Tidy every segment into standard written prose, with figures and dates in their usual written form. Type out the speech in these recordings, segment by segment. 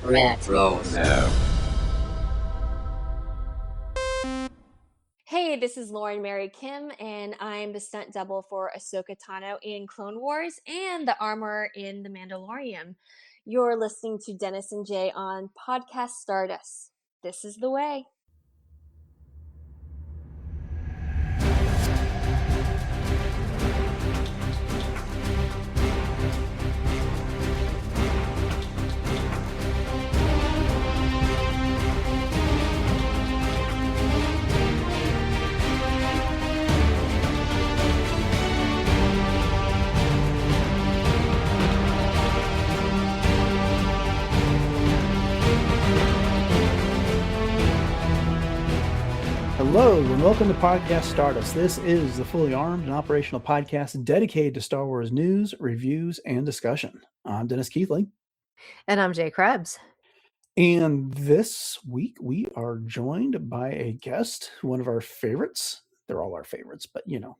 Retro. Hey, this is Lauren Mary Kim, and I'm the stunt double for Ahsoka Tano in Clone Wars and the armorer in The Mandalorian. You're listening to Dennis and Jay on Podcast Stardust. This is the way. Hello and welcome to Podcast Stardust. This is the fully armed and operational podcast dedicated to Star Wars news, reviews, and discussion. I'm Dennis Keithley. And I'm Jay Krebs. And this week we are joined by a guest, one of our favorites. They're all our favorites, but you know.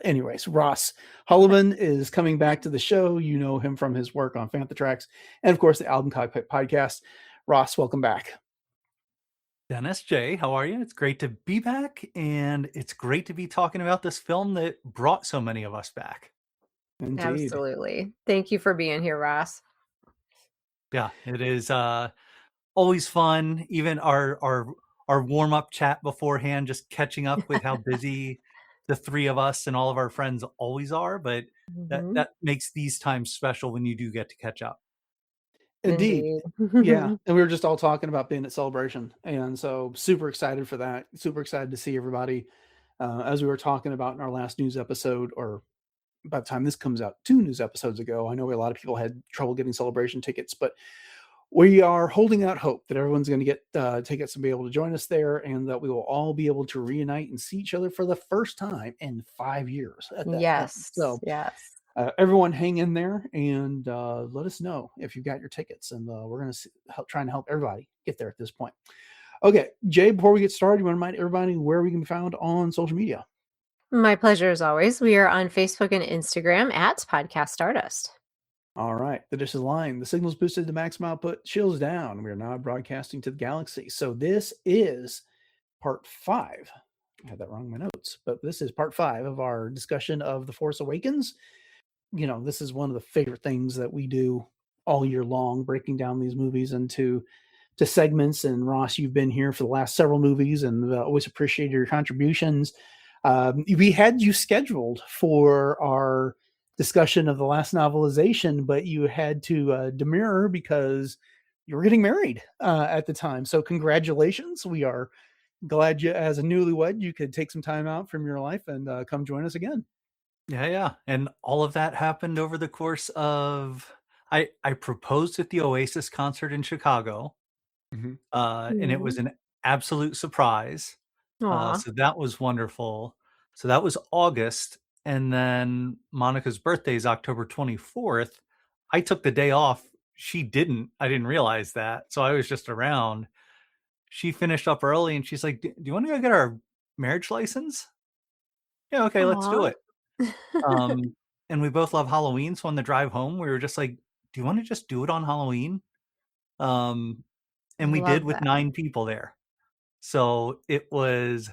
Anyways, Ross Hollebon is coming back to the show. You know him from his work on Fantha Tracks and, of course, the Album Cockpit Podcast. Ross, welcome back. Dennis, Jay, how are you? It's great to be back, and it's great to be talking about this film that brought so many of us back. Indeed. Absolutely. Thank you for being here, Ross. Yeah, it is always fun. Even our warm-up chat beforehand, just catching up with how busy the three of us and all of our friends always are, but that makes these times special when you do get to catch up. Indeed. Yeah. And we were just all talking about being at Celebration. And so super excited for that. Super excited to see everybody. As we were talking about in our last news episode, or by the time this comes out, 2 news episodes ago, I know a lot of people had trouble getting Celebration tickets, but we are holding out hope that everyone's going to get tickets and be able to join us there, and that we will all be able to reunite and see each other for the first time in 5 years. Yes. So yes. Everyone hang in there and let us know if you've got your tickets, and we're going to try and help everybody get there at this point. Okay, Jay, before we get started, you want to remind everybody where we can be found on social media? My pleasure as always. We are on Facebook and Instagram at Podcast Stardust. All right, the dish is line. The signal's boosted to maximum output. Shields down. We are now broadcasting to the galaxy. So this is part 5. I had that wrong in my notes, but this is part 5 of our discussion of The Force Awakens. You know, this is one of the favorite things that we do all year long, breaking down these movies into segments. And Ross, you've been here for the last several movies, and always appreciate your contributions. We had you scheduled for our discussion of the last novelization, but you had to demur because you were getting married at the time. So congratulations. We are glad you, as a newlywed, you could take some time out from your life and come join us again. Yeah. And all of that happened over the course of, I proposed at the Oasis concert in Chicago, and it was an absolute surprise. So that was wonderful. So that was August. And then Monica's birthday is October 24th. I took the day off. She didn't. I didn't realize that. So I was just around. She finished up early and she's like, do you want to go get our marriage license? Yeah, okay, let's do it. And we both love Halloween. So on the drive home, we were just like, do you want to just do it on Halloween? And we did with 9 people there. So it was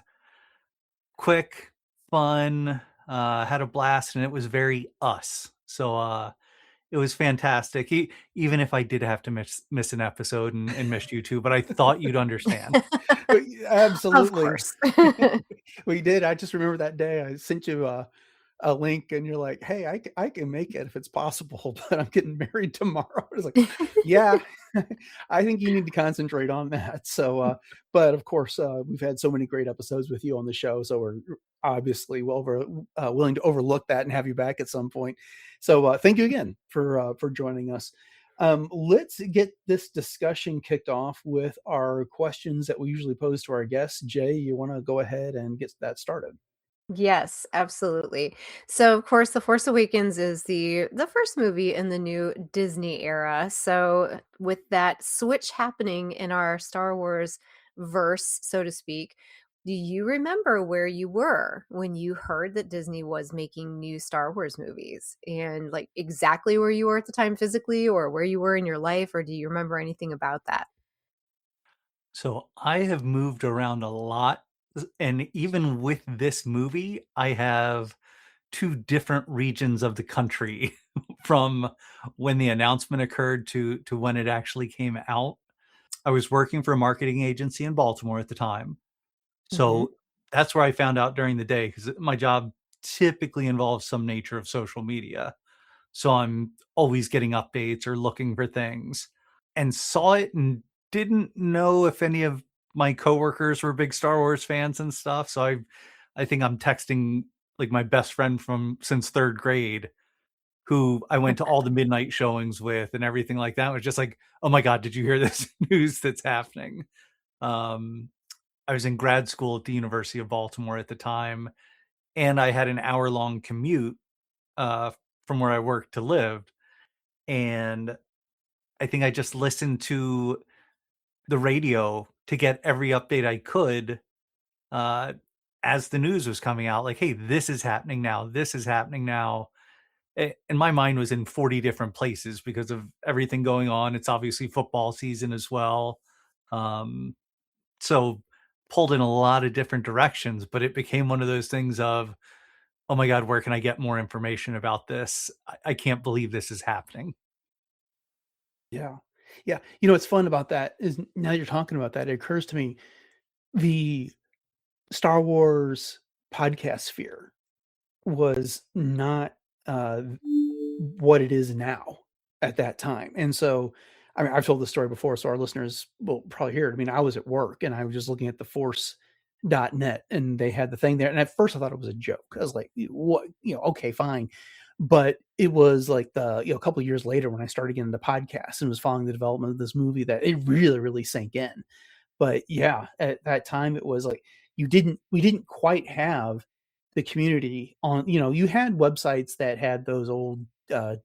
quick, fun, had a blast, and it was very us. So it was fantastic. Even if I did have to miss an episode and missed you too, but I thought you'd understand. Absolutely. Of course. We did. I just remember that day I sent you a link and you're like, hey, I can make it if it's possible, but I'm getting married tomorrow. I was like, yeah, I think you need to concentrate on that. So, but of course, we've had so many great episodes with you on the show. So we're obviously willing to overlook that and have you back at some point. So thank you again for joining us. Let's get this discussion kicked off with our questions that we usually pose to our guests. Jay, you want to go ahead and get that started? Yes, absolutely. So, of course, The Force Awakens is the first movie in the new Disney era. So, with that switch happening in our Star Wars verse, so to speak, Do you remember where you were when you heard that Disney was making new Star Wars movies, and like exactly where you were at the time physically, or where you were in your life, or do you remember anything about that? So I have moved around a lot. And even with this movie, I have two different regions of the country from when the announcement occurred to when it actually came out. I was working for a marketing agency in Baltimore at the time. Mhm. So that's where I found out during the day because my job typically involves some nature of social media. So I'm always getting updates or looking for things and saw it and didn't know if any of my coworkers were big Star Wars fans and stuff. So I think I'm texting like my best friend from since 3rd grade who I went to all the midnight showings with and everything like that. It was just like, "Oh my god, did you hear this news that's happening?" Um, I was in grad school at the University of Baltimore at the time, and I had an hour-long commute, uh, from where I worked to live, and I think I just listened to the radio to get every update I could, uh, as the news was coming out, like, "Hey, this is happening now. This is happening now." And my mind was in 40 different places because of everything going on. It's obviously football season as well. Um, so pulled in a lot of different directions, but it became one of those things of, "Oh my god, where can I get more information about this? I can't believe this is happening." Yeah. Yeah. You know, what's fun about that is now you're talking about that, it occurs to me the Star Wars podcast sphere was not what it is now at that time. And so, I mean, I've told this story before, so our listeners will probably hear it. I mean, I was at work and I was just looking at the force.net and they had the thing there. And at first I thought it was a joke. I was like, what, okay, fine. But it was like a couple of years later when I started getting into podcasts and was following the development of this movie that it really, really sank in. But yeah, at that time it was like we didn't quite have the community on, you had websites that had those old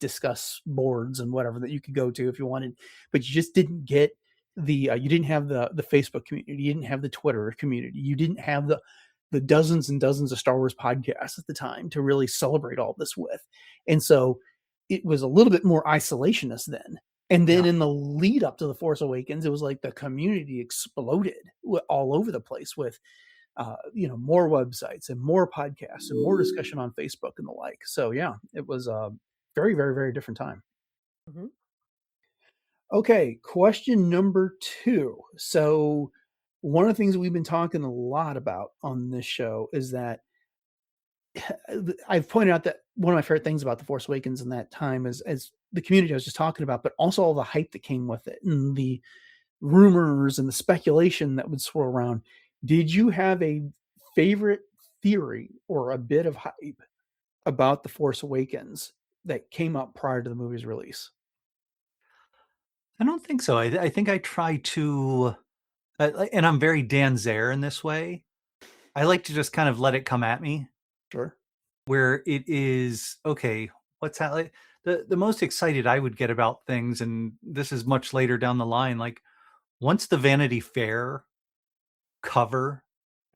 discuss boards and whatever that you could go to if you wanted, but you just didn't get you didn't have the Facebook community, you didn't have the Twitter community, you didn't have the dozens and dozens of Star Wars podcasts at the time to really celebrate all this with. And so it was a little bit more isolationist then. And then Yeah. in the lead up to The Force Awakens, it was like the community exploded all over the place with, more websites and more podcasts and more discussion on Facebook and the like. So yeah, it was a very, very, very different time. Mhm. Okay, question number 2. So one of the things we've been talking a lot about on this show is that I've pointed out that one of my favorite things about The Force Awakens in that time is as the community I was just talking about, but also all the hype that came with it and the rumors and the speculation that would swirl around. Did you have a favorite theory or a bit of hype about The Force Awakens that came up prior to the movie's release? I don't think so. I think I try to, and I'm very Dan Zare in this way. I like to just kind of let it come at me. Sure. Where it is, okay, what's that like? The most excited I would get about things, and this is much later down the line, like, once the Vanity Fair cover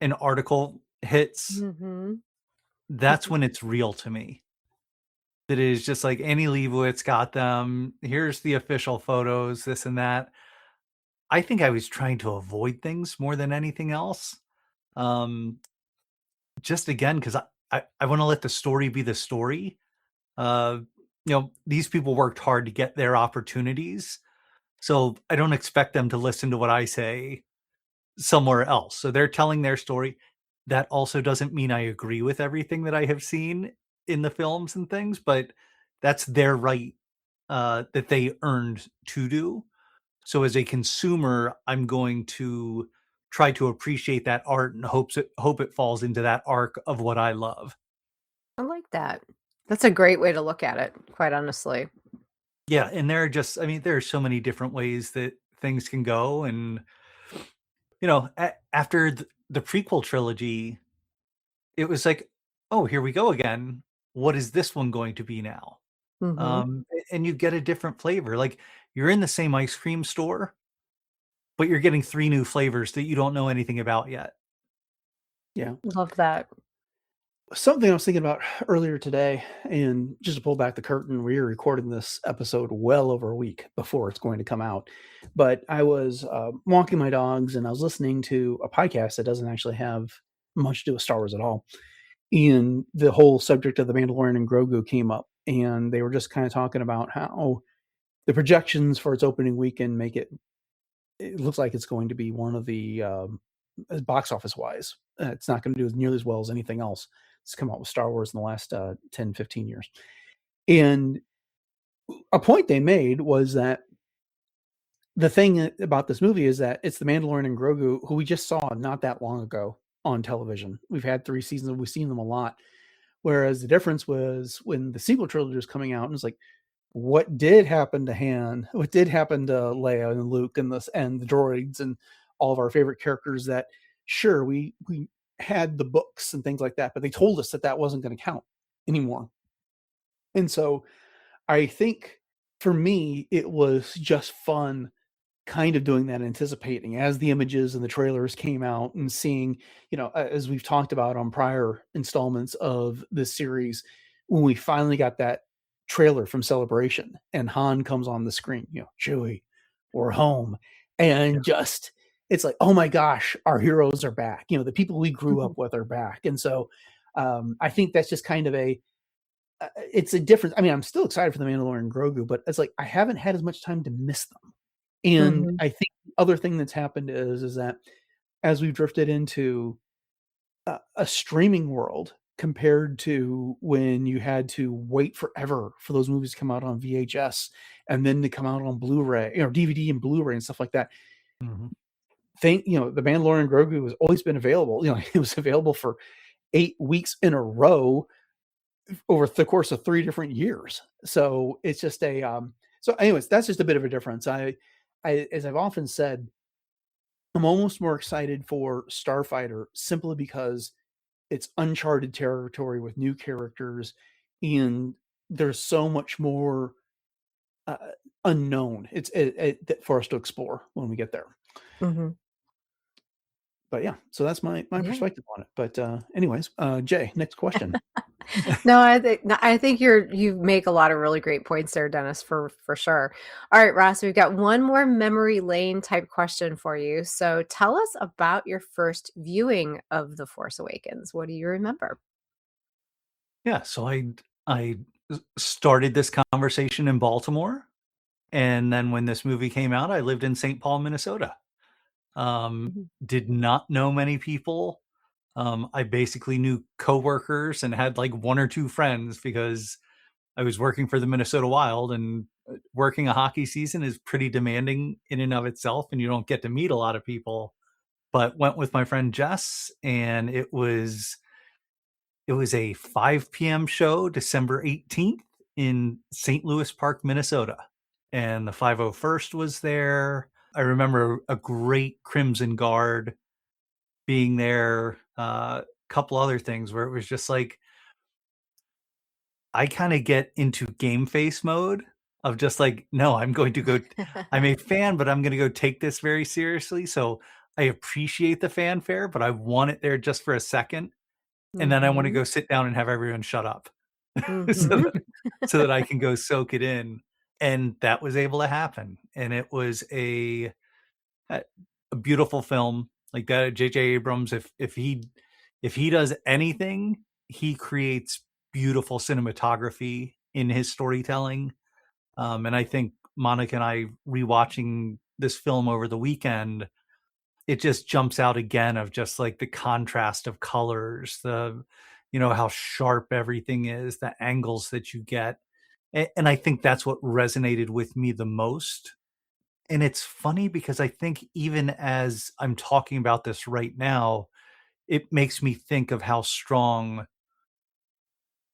an article hits, Mhm. that's when it's real to me. That is just like Annie Leibovitz got them, here's the official photos, this and that. I think I was trying to avoid things more than anything else. Um, just again, because I wanna let the story be the story. Uh, these people worked hard to get their opportunities, so I don't expect them to listen to what I say somewhere else. So they're telling their story. That also doesn't mean I agree with everything that I have seen in the films and things, but that's their right that they earned to do. So as a consumer, I'm going to try to appreciate that art and hope it falls into that arc of what I love. I like that. That's a great way to look at it, quite honestly. Yeah, and there are just I mean, there are so many different ways that things can go, and, after the prequel trilogy, it was like, "Oh, here we go again. What is this one going to be now?" Mhm. And you get a different flavor, like, you're in the same ice cream store, but you're getting 3 new flavors that you don't know anything about yet. Yeah. Love that. Something I was thinking about earlier today, and just to pull back the curtain, we are recording this episode well over a week before it's going to come out. But I was walking my dogs and I was listening to a podcast that doesn't actually have much to do with Star Wars at all. And the whole subject of the Mandalorian and Grogu came up, and they were just kind of talking about how the projections for its opening weekend make it looks like it's going to be one of the box office wise, it's not going to do as nearly as well as anything else that's come out with Star Wars in the last 10, 15 years. And a point they made was that the thing about this movie is that it's the Mandalorian and Grogu, who we just saw not that long ago on television. We've had 3 seasons and we've seen them a lot. Whereas the difference was when the sequel trilogy was coming out, and it's like, what did happen to Han? What did happen to Leia and Luke and the droids and all of our favorite characters that, sure, we had the books and things like that, but they told us that wasn't going to count anymore. And so I think for me, it was just fun kind of doing that, anticipating as the images and the trailers came out and seeing, as we've talked about on prior installments of this series, when we finally got that trailer from Celebration and Han comes on the screen, Chewie, we're home. And just, it's like, oh my gosh, our heroes are back. The people we grew up with are back. And so I think that's just kind of it's a difference. I mean, I'm still excited for the Mandalorian and Grogu, but it's like, I haven't had as much time to miss them. And I think the other thing that's happened is that as we've drifted into a streaming world compared to when you had to wait forever for those movies to come out on VHS and then to come out on Blu-ray, DVD and Blu-ray and stuff like that. Mm-hmm. The Mandalorian and Grogu has always been available. It was available for 8 weeks in a row over the course of 3 different years. So it's just so anyways, that's just a bit of a difference. I, as I've often said, I'm almost more excited for Starfighter simply because it's uncharted territory with new characters, and there's so much more unknown. It's for us to explore when we get there. Mm-hmm. But yeah, so that's my perspective on it. But anyways, Jay, next question. No, I think you make a lot of really great points there, Dennis, for sure. All right, Ross, we've got one more memory lane type question for you. So tell us about your first viewing of The Force Awakens. What do you remember? Yeah, so I started this conversation in Baltimore, and then when this movie came out, I lived in St. Paul, Minnesota. Did not know many people. I basically knew coworkers and had like 1 or 2 friends because I was working for the Minnesota Wild, and working a hockey season is pretty demanding in and of itself, and you don't get to meet a lot of people. But went with my friend Jess, and it was a 5 p.m. show, December 18th in St. Louis Park, Minnesota. And the 501st was there. I remember a great Crimson Guard being there, a couple other things where it was just like, I kind of get into game face mode of just like, no, I'm going to go, I'm a fan, but I'm going to go take this very seriously. So I appreciate the fanfare, but I want it there just for a second. And then I want to go sit down and have everyone shut up so that I can go soak it in. And that was able to happen. And it was a beautiful film. Like that, J.J. Abrams, if he does anything, he creates beautiful cinematography in his storytelling. And I think Monica and I rewatching this film over the weekend, it just jumps out again of just like the contrast of colors, how sharp everything is, the angles that you get. And I think that's what resonated with me the most. And it's funny because I think even as I'm talking about this right now, it makes me think of how strong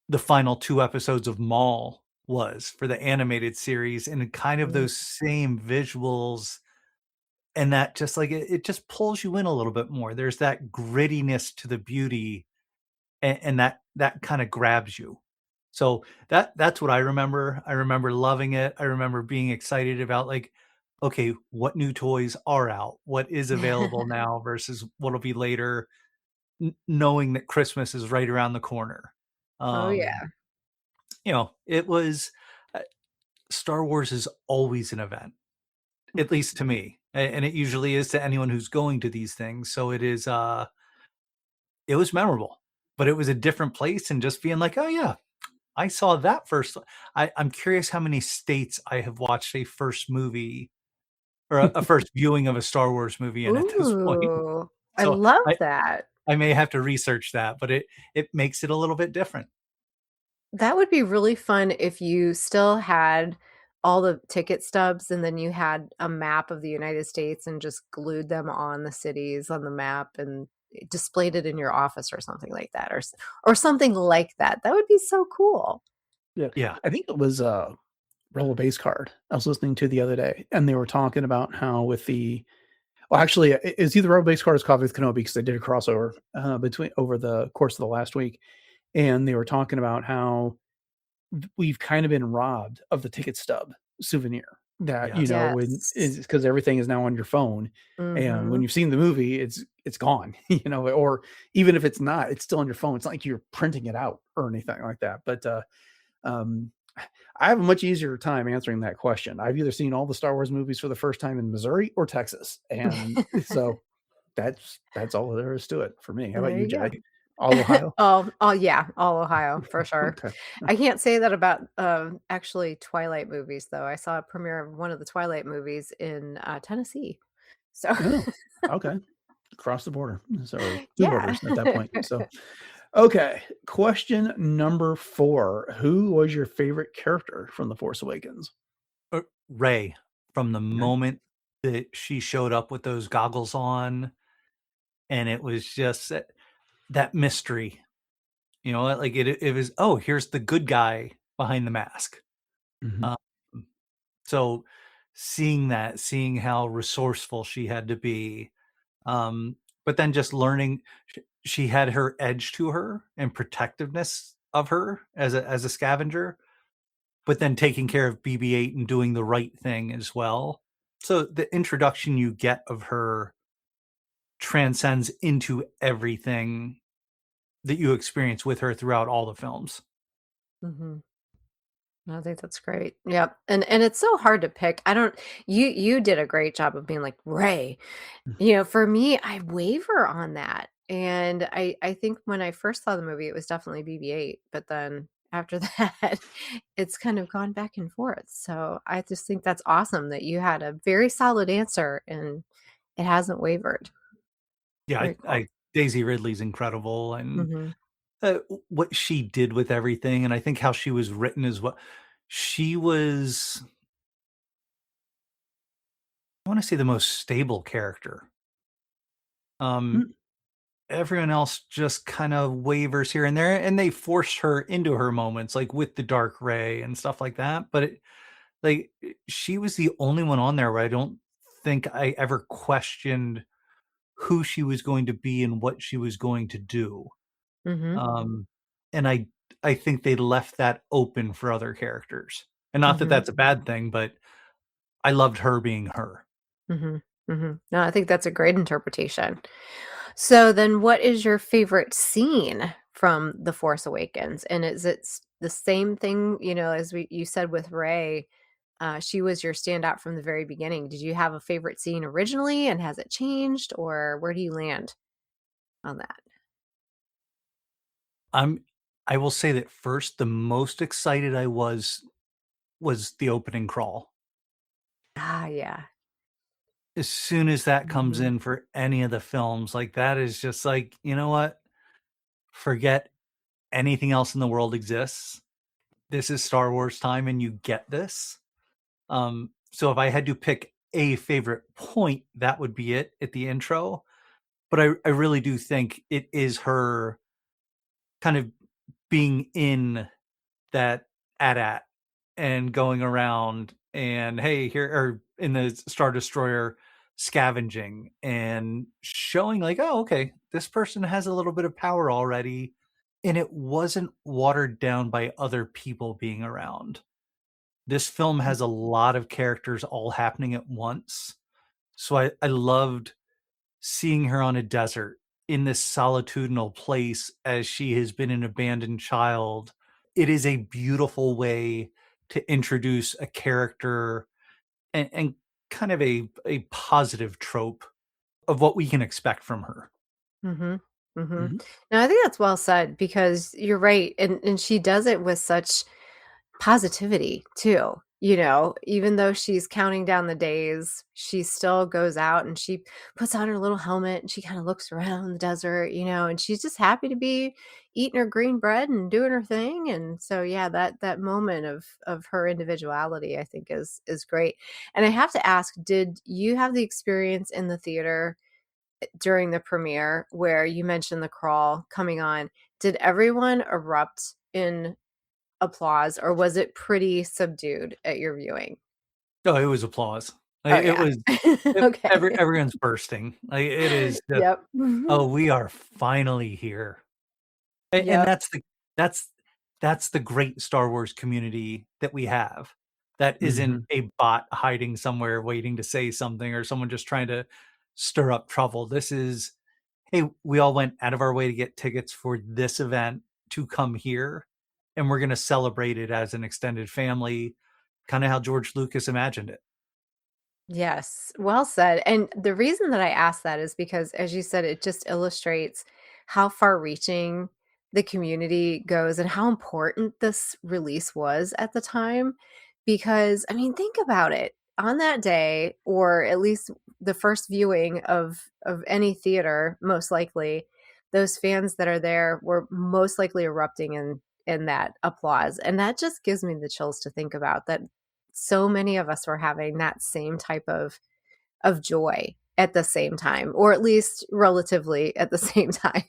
the final 2 episodes of Maul was for the animated series, and kind of those same visuals. And that just like, it just pulls you in a little bit more. There's that grittiness to the beauty, and that kind of grabs you. So that's what I remember. I remember loving it. I remember being excited about like, okay, what new toys are out? What is available now versus what'll be later? knowing that Christmas is right around the corner. Oh yeah. It was Star Wars is always an event, at least to me, and it usually is to anyone who's going to these things. So it was memorable, but it was a different place, and just being like, oh yeah, I saw that first. I'm curious how many states I have watched a first movie or a first viewing of a Star Wars movie in at this point. Ooh, I So love that. I may have to research that, but it makes it a little bit different. That would be really fun if you still had all the ticket stubs and then you had a map of the United States and just glued them on the cities on the map and displayed it in your office or something like that, or something like that. That would be so cool. Yeah. I think it was Rebel Base Card I was listening to the other day, and they were talking about how with the actually it's either Rebel Base Card or Coffee with Kenobi, because they did a crossover over the course of the last week, and they were talking about how we've kind of been robbed of the ticket stub souvenir that Yes. because everything is now on your phone, and when Mhm. you've seen the movie, it's gone, or even if it's not, it's still on your phone. It's not like you're printing it out or anything like that. But um, I have a much easier time answering that question. I've either seen all the Star Wars movies for the first time in Missouri or Texas, and so that's all there is to it for me. How about There you, you go. Jay? All Ohio? Oh yeah, all Ohio for sure. Okay. I can't say that about actually Twilight movies though. I saw a premiere of one of the Twilight movies in Tennessee. So Oh, okay. Across the border. So two yeah. borders at that point. So okay. Question number 4. Who was your favorite character from The Force Awakens? Rey, from the Okay. moment that she showed up with those goggles on, and it was just that mystery. Like it was, oh, here's the good guy behind the mask. Mhm. Um, so seeing how resourceful she had to be, but then just learning she had her edge to her and protectiveness of her as a scavenger, but then taking care of BB-8 and doing the right thing as well. So the introduction you get of her transcends into everything that you experience with her throughout all the films. Mhm. I think that's great. Yep. And it's so hard to pick. I don't you did a great job of being like, Ray. For me, I waver on that. And I think when I first saw the movie, it was definitely BB-8, but then after that, it's kind of gone back and forth. So I just think that's awesome that you had a very solid answer and it hasn't wavered. Yeah, Very cool. Daisy Ridley's incredible, and Mhm. what she did with everything, and I think how she was written as well. She was, I want to say, the most stable character. Mm. Everyone else just kind of wavers here and there, and they forced her into her moments, like with the dark Ray and stuff like that. But she was the only one on there where I don't think I ever questioned who she was going to be and what she was going to do. Mhm. And I think they left that open for other characters. And not that Mhm. that's a bad thing, but I loved her being her. Mhm. Mhm. No, I think that's a great interpretation. So then what is your favorite scene from The Force Awakens? And is it the same thing, as you said with Rey, she was your standout from the very beginning. Did you have a favorite scene originally and has it changed, or where do you land on that? I will say that first, the most excited I was the opening crawl. Ah, yeah. As soon as that comes Mhm. in for any of the films, like, that is just like, you know what? Forget anything else in the world exists. This is Star Wars time, and you get this. So if I had to pick a favorite point, that would be it at the intro. But I really do think it is her kind of being in that AT-AT and going around and, "Hey, here," or in the Star Destroyer, scavenging and showing like, "Oh, okay, this person has a little bit of power already," and it wasn't watered down by other people being around. This film has a lot of characters all happening at once, so I loved seeing her on a desert in this solitudinal place as she has been an abandoned child. It is a beautiful way to introduce a character and kind of a positive trope of what we can expect from her. Mm-hmm. Mm-hmm. Mhm. No, I think that's well said, because you're right. And she does it with such positivity too. Even though she's counting down the days, she still goes out and she puts on her little helmet and she kind of looks around the desert, and she's just happy to be eating her green bread and doing her thing. And so, yeah, that moment of her individuality, I think is great. And I have to ask, did you have the experience in the theater during the premiere where you mentioned the crawl coming on? Did everyone erupt in applause, or was it pretty subdued at your viewing? Oh, it was applause. Oh, It yeah. was Okay. everyone's bursting. It is just, Yep. oh, we are finally here. And Yep. that's the great Star Wars community that we have. That isn't Mhm. a bot hiding somewhere waiting to say something, or someone just trying to stir up trouble. This is, hey, we all went out of our way to get tickets for this event to come here, and we're going to celebrate it as an extended family, kind of how George Lucas imagined it. Yes, well said. And the reason that I asked that is because, as you said, it just illustrates how far reaching the community goes and how important this release was at the time. Because, I mean, think about it. On that day, or at least the first viewing of any theater, most likely, those fans that are there were most likely erupting in that applause. And that just gives me the chills to think about that. So many of us were having that same type of joy at the same time, or at least relatively at the same time.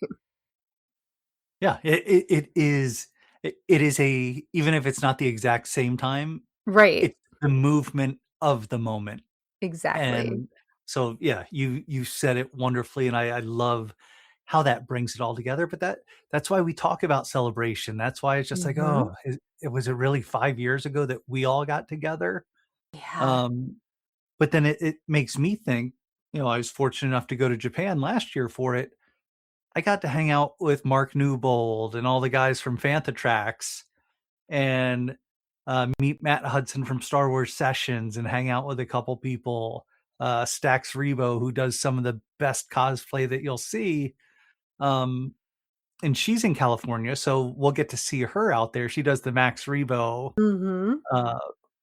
Yeah, it is it is a, even if it's not the exact same time, Right. it's the movement of the moment. Exactly. And so, yeah, you said it wonderfully, and I love how that brings it all together. But that's why we talk about celebration. That's why it's just like, Mhm. oh, it was it really 5 years ago that we all got together? Yeah. Um, but then it makes me think, I was fortunate enough to go to Japan last year for it. I got to hang out with Mark Newbold and all the guys from Fantha Tracks, and meet Matt Hudson from Star Wars Sessions, and hang out with a couple people. Stax Rebo, who does some of the best cosplay that you'll see. Um, and she's in California, so we'll get to see her out there. She does the Max Rebo Mhm. uh,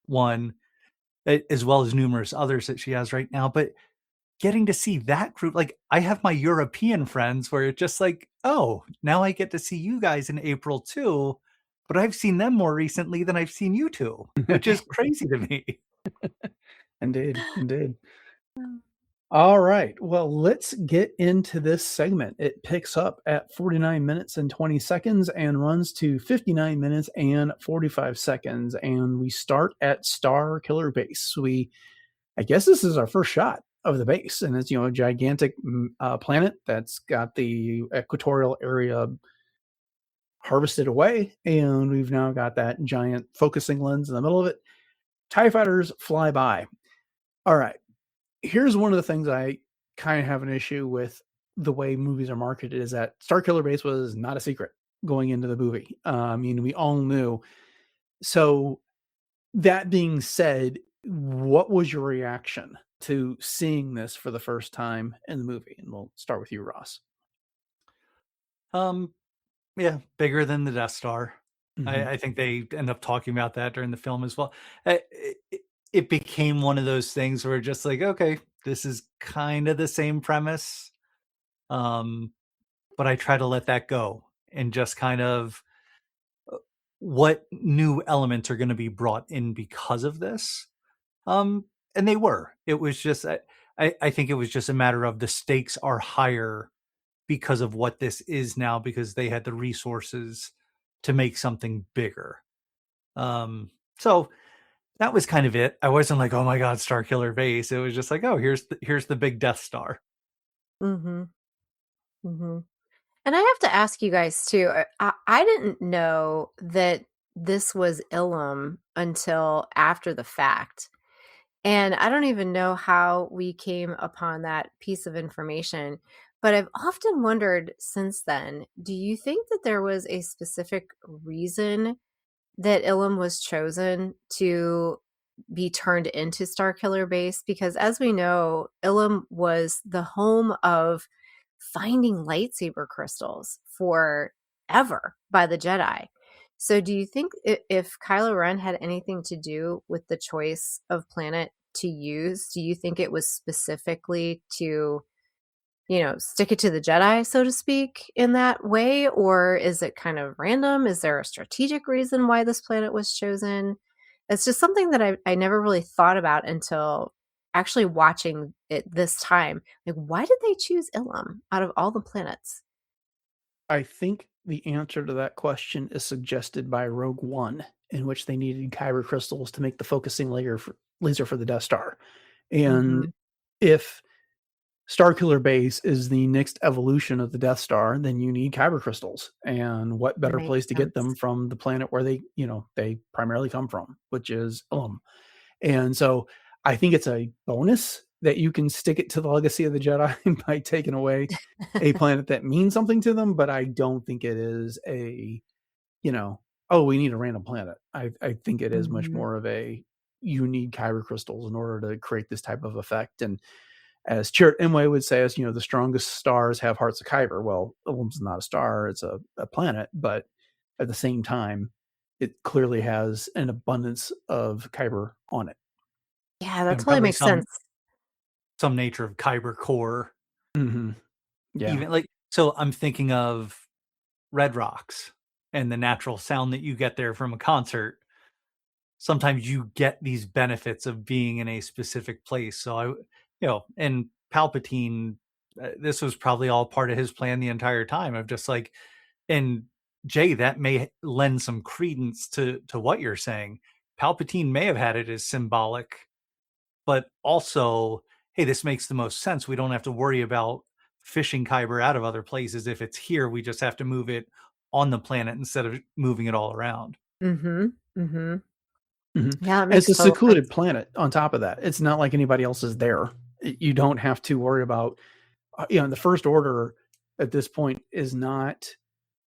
one, as well as numerous others that she has right now. But getting to see that group, like, I have my European friends where it's just like, oh, now I get to see you guys in April too, but I've seen them more recently than I've seen you 2, which is crazy to me. Indeed, indeed. Mm. All right. Well, let's get into this segment. It picks up at 49 minutes and 20 seconds and runs to 59 minutes and 45 seconds. And we start at Star Killer Base. I guess this is our first shot of the base, and it's, a gigantic planet that's got the equatorial area harvested away, and we've now got that giant focusing lens in the middle of it. TIE fighters fly by. All right. Here's one of the things I kind of have an issue with the way movies are marketed, is that Star Killer Base was not a secret going into the movie. I mean, we all knew. So that being said, what was your reaction to seeing this for the first time in the movie? And we'll start with you, Ross. Um, yeah, bigger than the Death Star. Mhm. I think they end up talking about that during the film as well. It became one of those things where just like, okay, this is kind of the same premise. Um, but I try to let that go and just kind of, what new elements are going to be brought in because of this. And they were. It was just, I think it was just a matter of the stakes are higher because of what this is now, because they had the resources to make something bigger. So that was kind of it. I wasn't like, oh my god, Star Killer Base. It was just like, oh, here's the big Death Star. Mhm. Mhm. And I have to ask you guys too. I didn't know that this was Ilum until after the fact. And I don't even know how we came upon that piece of information. But I've often wondered since then, do you think that there was a specific reason that Ilum was chosen to be turned into Starkiller Base? Because as we know, Ilum was the home of finding lightsaber crystals forever by the Jedi. So do you think if Kylo Ren had anything to do with the choice of planet to use, do you think it was specifically to, stick it to the Jedi, so to speak, in that way? Or is it kind of random? Is there a strategic reason why this planet was chosen? It's just something that I never really thought about until actually watching it this time. Like, why did they choose Ilum out of all the planets? I think the answer to that question is suggested by Rogue One, in which they needed kyber crystals to make the focusing laser for the Death Star. And if Starkiller Base is the next evolution of the Death Star, then you need kyber crystals. And what better Makes place to get them sense. from the planet where they primarily come from, which is Ilum. And so I think it's a bonus that you can stick it to the legacy of the Jedi by taking away a planet that means something to them. But I don't think it is a, oh, we need a random planet. I think it is much more of a, you need kyber crystals in order to create this type of effect. And as Chirrut Imwe would say, the strongest stars have hearts of kyber. Well, Ilum's not a star, it's a planet, but at the same time, it clearly has an abundance of kyber on it. Yeah, that And totally probably makes sense. some nature of kyber core. Mm-hmm. Yeah. Even so I'm thinking of Red Rocks and the natural sound that you get there from a concert. Sometimes you get these benefits of being in a specific place. So and Palpatine, this was probably all part of his plan the entire time of just like, and Jay, that may lend some credence to what you're saying. Palpatine may have had it as symbolic, but also, hey, this makes the most sense. We don't have to worry about fishing kyber out of other places. If it's here, we just have to move it on the planet instead of moving it all around. Mm-hmm. Mm-hmm. Mm-hmm. Yeah, it And it's makes a total secluded sense. planet on top of that. It's not like anybody else is there. You don't have to worry about, the First Order at this point is not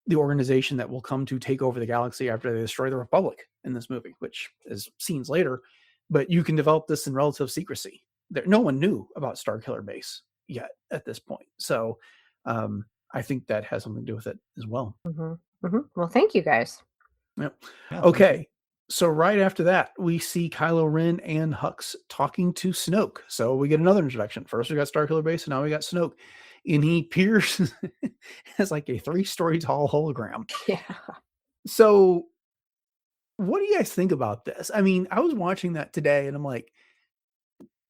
the organization that will come to take over the galaxy after they destroy the Republic in this movie, which is scenes later. But you can develop this in relative secrecy. No one knew about Starkiller Base yet at this point. So I think that has something to do with it as well. Mm-hmm. Mm-hmm. Well, thank you guys. Yep. Yeah, Okay. So right after that, we see Kylo Ren and Hux talking to Snoke. So we get another introduction. First we got Starkiller Base, and now we got Snoke. And he appears as like a 3-story tall hologram. Yeah. So what do you guys think about this? I mean, I was watching that today and I'm like,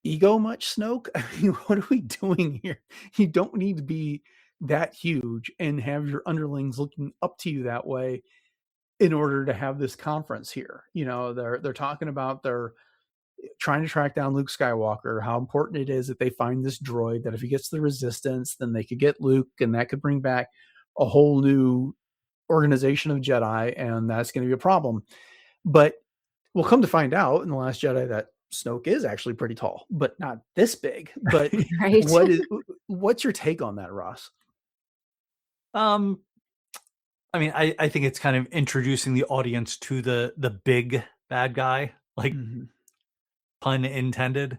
ego much, Snoke? I mean, what are we doing here? You don't need to be that huge and have your underlings looking up to you that way in order to have this conference here. They're talking about they're trying to track down Luke Skywalker, how important it is that they find this droid, that if he gets the resistance, then they could get Luke, and that could bring back a whole new organization of Jedi, and that's going to be a problem. But we'll come to find out in The Last Jedi that Snoke is actually pretty tall, but not this big. But Right. what's your take on that, Ross? I mean, I think it's kind of introducing the audience to the big bad guy, like pun intended.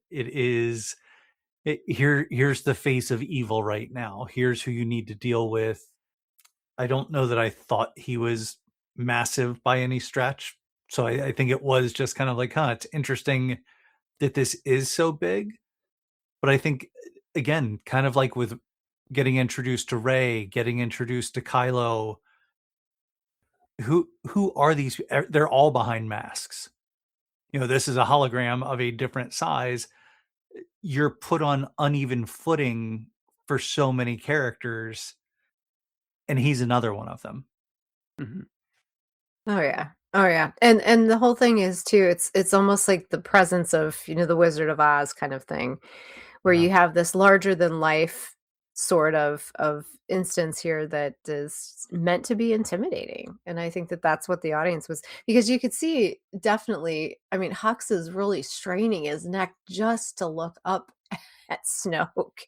Here's the face of evil right now. Here's who you need to deal with. I don't know that I thought he was massive by any stretch. So I think it was just kind of like, it's interesting that this is so big. But I think, again, kind of like with getting introduced to Rey, getting introduced to Kylo, who are these? They're all behind masks. This is a hologram of a different size. You're put on uneven footing for so many characters, and he's another one of them. Mm-hmm. Oh yeah. And the whole thing is too, it's almost like the presence of, the Wizard of Oz kind of thing, where you have this larger than life sort of instance here that is meant to be intimidating. And I think that that's what the audience was, because you could see definitely, I mean, Hux is really straining his neck just to look up at Snoke.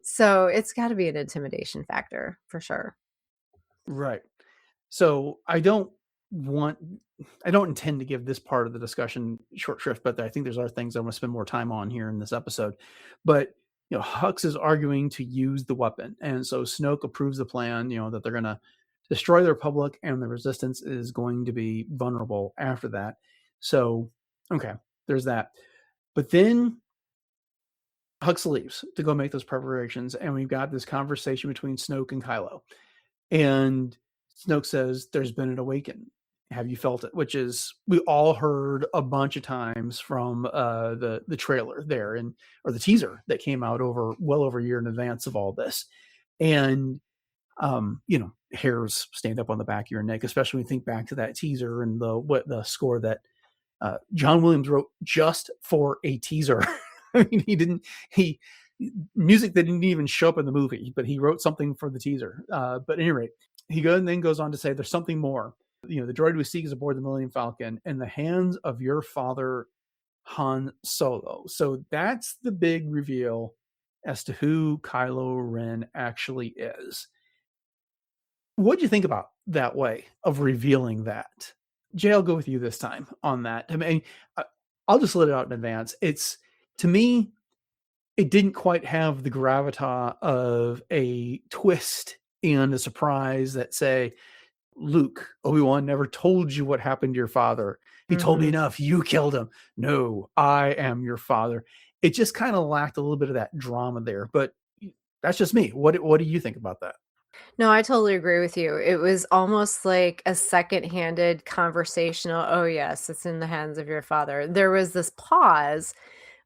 So it's got to be an intimidation factor for sure. Right. So I don't intend to give this part of the discussion short shrift, but I think there's other things I want to spend more time on here in this episode. But Hux is arguing to use the weapon, and so Snoke approves the plan. That they're going to destroy the Republic, and the Resistance is going to be vulnerable after that. So, okay, there's that. But then Hux leaves to go make those preparations, and we've got this conversation between Snoke and Kylo. And Snoke says, "There's been an awakening. Have you felt it?" Which is, we all heard a bunch of times from the trailer there, or the teaser that came out well over a year in advance of all this. And hairs stand up on the back of your neck, especially when you think back to that teaser and the score that John Williams wrote just for a teaser. I mean, music that didn't even show up in the movie, but he wrote something for the teaser. But at any rate, he then goes on to say, "There's something more. The droid we seek is aboard the Millennium Falcon in the hands of your father, Han Solo." So that's the big reveal as to who Kylo Ren actually is. What do you think about that way of revealing that? Jay, I'll go with you this time on that. I mean, I'll just let it out in advance. To me, it didn't quite have the gravitas of a twist and a surprise that say, "Luke, Obi-Wan never told you what happened to your father. He told me enough. You killed him. No, I am your father." It just kind of lacked a little bit of that drama there, but that's just me. What do you think about that? No, I totally agree with you. It was almost like a second-handed conversational, "Oh yes, it's in the hands of your father." There was this pause,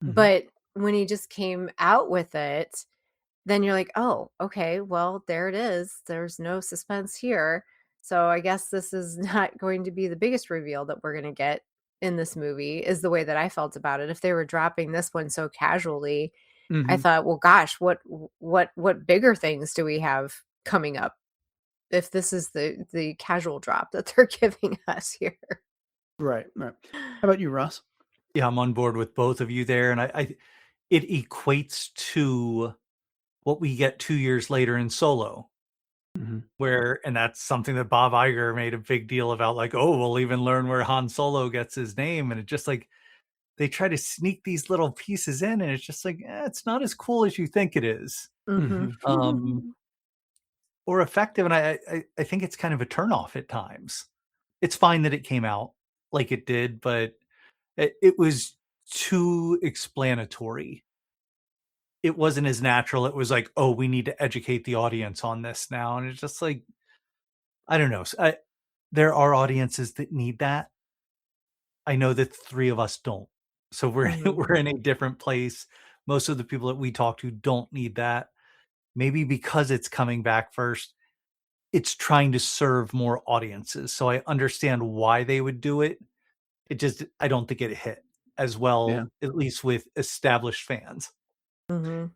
but when he just came out with it, then you're like, "Oh, okay, well, there it is. There's no suspense here. So I guess this is not going to be the biggest reveal that we're going to get in this movie," is the way that I felt about it. If they were dropping this one so casually, I thought, well, gosh, what bigger things do we have coming up if this is the casual drop that they're giving us here? Right. How about you, Russ? Yeah, I'm on board with both of you there, and it equates to what we get 2 years later in Solo, and that's something that Bob Iger made a big deal about, like, "Oh, we'll even learn where Han Solo gets his name," and it just like they try to sneak these little pieces in, and it's just like, it's not as cool as you think it is, or effective. And I think it's kind of a turnoff at times. It's fine that it came out like it did, but it was too explanatory. It wasn't as natural. It was like, "Oh, we need to educate the audience on this now." And it's just like, I don't know. There are audiences that need that. I know that the three of us don't. So we're in a different place. Most of the people that we talk to don't need that. Maybe because it's coming back first, it's trying to serve more audiences. So I understand why they would do it. I don't think it hit as well, at least with established fans. And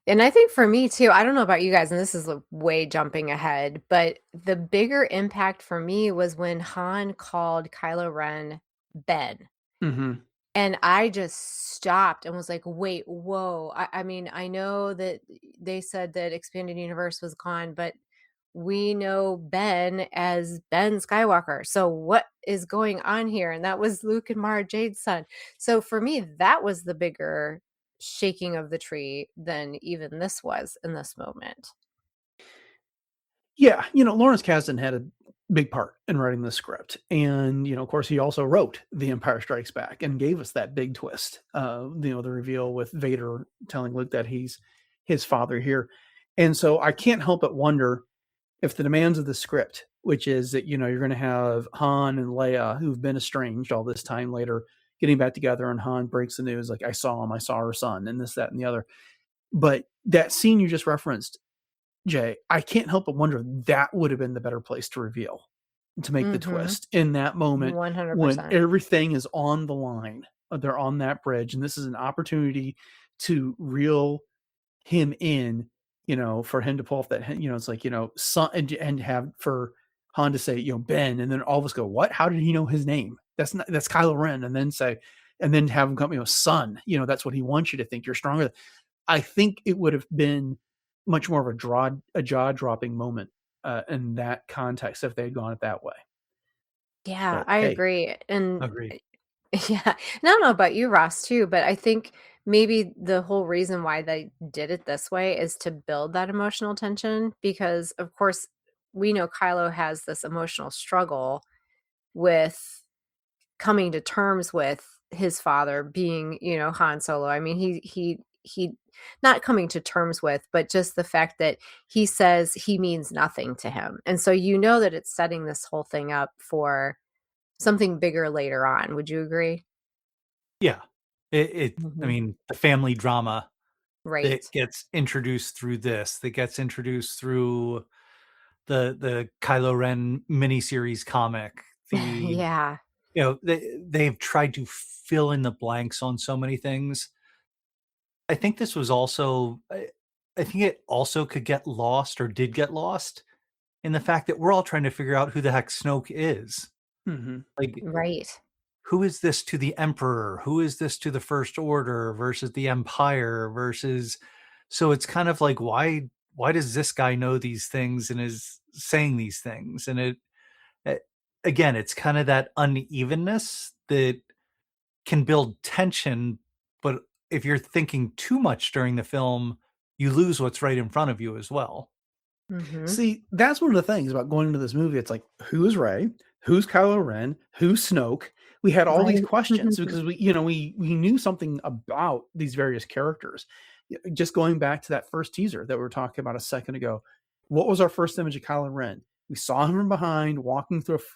I think for me too, I don't know about you guys, and this is way jumping ahead, but the bigger impact for me was when Han called Kylo Ren Ben. And I just stopped and was like, "Wait, whoa." I mean, I know that they said that Expanded Universe was gone, but we know Ben as Ben Skywalker. So what is going on here? And that was Luke and Mara Jade's son. So for me, that was the bigger shaking of the tree than even this was in this moment. Yeah, Lawrence Kasdan had a big part in writing the script, and of course he also wrote The Empire Strikes Back and gave us that big twist, the reveal with Vader telling Luke that he's his father here. And so I can't help but wonder if the demands of the script, which is that you're going to have Han and Leia, who've been estranged all this time later, getting back together, and Han breaks the news like, "I saw him, I saw her son," and this, that, and the other. But that scene you just referenced, Jay, I can't help but wonder that would have been the better place to reveal, to make the twist in that moment 100%. when everything is on the line. They're on that bridge, and this is an opportunity to reel him in, for him to pull off that, it's like, son, and have for Han to say, Ben, and then all of us go, "What? How did he know his name? That's Kylo Ren." And then have him come, son, that's what he wants you to think. You're stronger. I think it would have been much more of a jaw-dropping moment in that context if they had gone it that way. Yeah, But I hey, agree. And Agreed. yeah, and I don't know about you, Ross, too, but I think maybe the whole reason why they did it this way is to build that emotional tension because, of course, we know Kylo has this emotional struggle with coming to terms with his father being, Han Solo. I mean, he not coming to terms with, but just the fact that he says he means nothing to him. And so that it's setting this whole thing up for something bigger later on. Would you agree? Yeah. I Mhm. mean, the family drama that Right. gets introduced through this, that gets introduced through the Kylo Ren miniseries comic, Yeah. they've tried to fill in the blanks on so many things. I think this was also I think it also could get lost or did get lost in the fact that we're all trying to figure out who the heck Snoke is. mhm. Like, Right. who is this to the Emperor? Who is this to the First Order versus the Empire versus so it's kind of like why does this guy know these things and is saying these things? And a- again, it's kind of that unevenness that can build tension, but if you're thinking too much during the film, you lose what's right in front of you as well. Mhm. See, that's one of the things about going into this movie. It's like, who's Rey? Who's Kylo Ren? Who's Snoke? We had all these Right. questions because we knew something about these various characters. Just going back to that first teaser that we were talking about a second ago, what was our first image of Kylo Ren? We saw him from behind,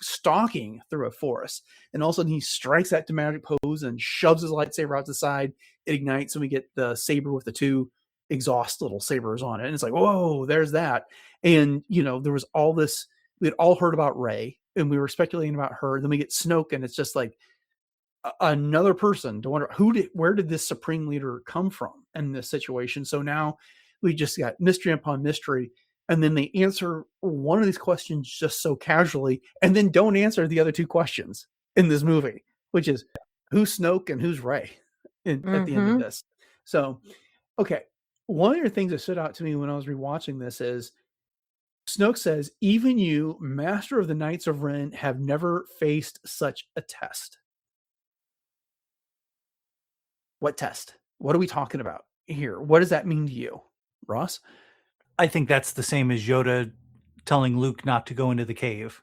stalking through a forest, and all of a sudden he strikes that dramatic pose and shoves his lightsaber out the side. It ignites, and we get the saber with the two exhaust little sabers on it, and it's like, whoa, there's that. And there was all this. We had all heard about Rey, and we were speculating about her. Then we get Snoke, and it's just like another person to wonder where did this supreme leader come from in this situation. So now we just got mystery upon mystery, and then they answer one of these questions just so casually, and then don't answer the other two questions in this movie, which is who's Snoke and who's Rey at the end of Mhm. this. So, okay, one of the things that stood out to me when I was rewatching this is Snoke says, "Even you, Master of the Knights of Ren, have never faced such a test." What test? What are we talking about here? What does that mean to you, Ross? I think that's the same as Yoda telling Luke not to go into the cave.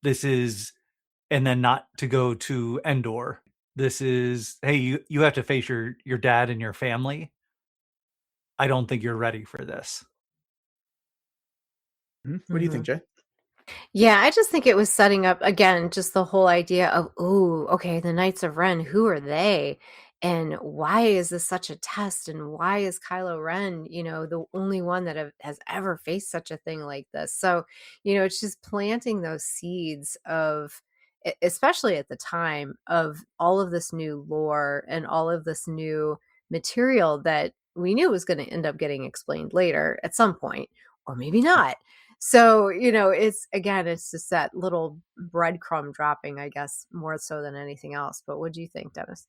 This is and then not to go to Endor. This is, hey, you have to face your dad and your family. I don't think you're ready for this. What do you think, Mhm. Jay? Yeah, I just think it was setting up again just the whole idea of, ooh, okay, the Knights of Ren, who are they? And why is this such a test? And why is Kylo Ren, the only one that has ever faced such a thing like this? So, it's just planting those seeds of, especially at the time, of all of this new lore and all of this new material that we knew was going to end up getting explained later at some point, or maybe not. So, it's just that little breadcrumb dropping, I guess, more so than anything else. But what do you think, Dennis?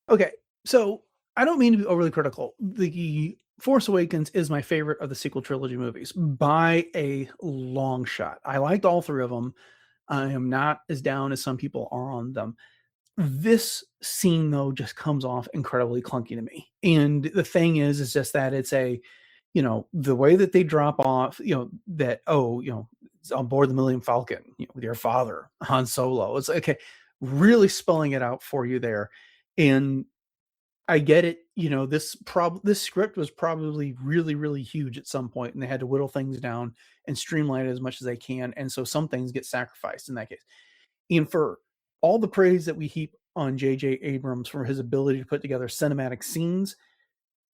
Okay, so I don't mean to be overly critical. The Force Awakens is my favorite of the sequel trilogy movies by a long shot. I liked all three of them. I am not as down as some people are on them. This scene, though, just comes off incredibly clunky to me. And the thing is just that it's the way that they drop off, it's on board the Millennium Falcon, with your father, Han Solo. It's okay, really spelling it out for you there. And I get it. This script was probably really, really huge at some point, and they had to whittle things down and streamline it as much as they can. And so some things get sacrificed in that case. And for all the praise that we heap on J.J. Abrams for his ability to put together cinematic scenes,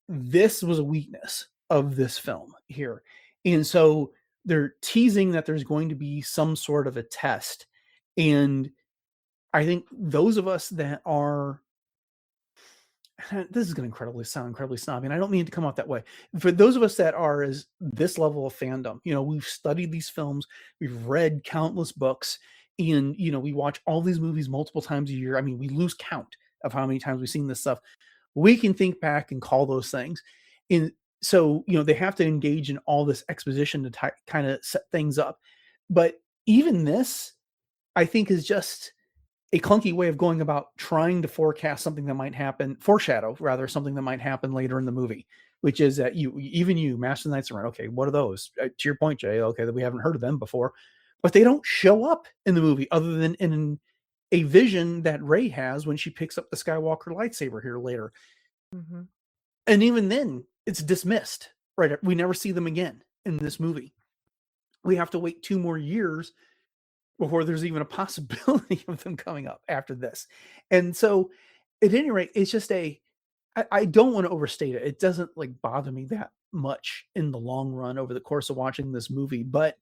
this was a weakness of this film here. And so they're teasing that there's going to be some sort of a test. And I think those of us that are this is going to sound incredibly snobby, and I don't mean to come off that way. For those of us that are as this level of fandom, we've studied these films, we've read countless books, and we watch all these movies multiple times a year. I mean, we lose count of how many times we've seen this stuff. We can think back and call those things. And so, they have to engage in all this exposition to kind of set things up. But even this, I think, is just a clunky way of going about trying to foreshadow something that might happen later in the movie, which is that Master Knights around. Okay, what are those? To your point, Jay, okay, that we haven't heard of them before, but they don't show up in the movie other than in a vision that Rey has when she picks up the Skywalker lightsaber here later. Mm-hmm. And even then, it's dismissed, right? We never see them again in this movie. We have to wait 2 more years before there's even a possibility of them coming up after this. And so, at any rate, it's just I don't want to overstate it. It doesn't bother me that much in the long run over the course of watching this movie. But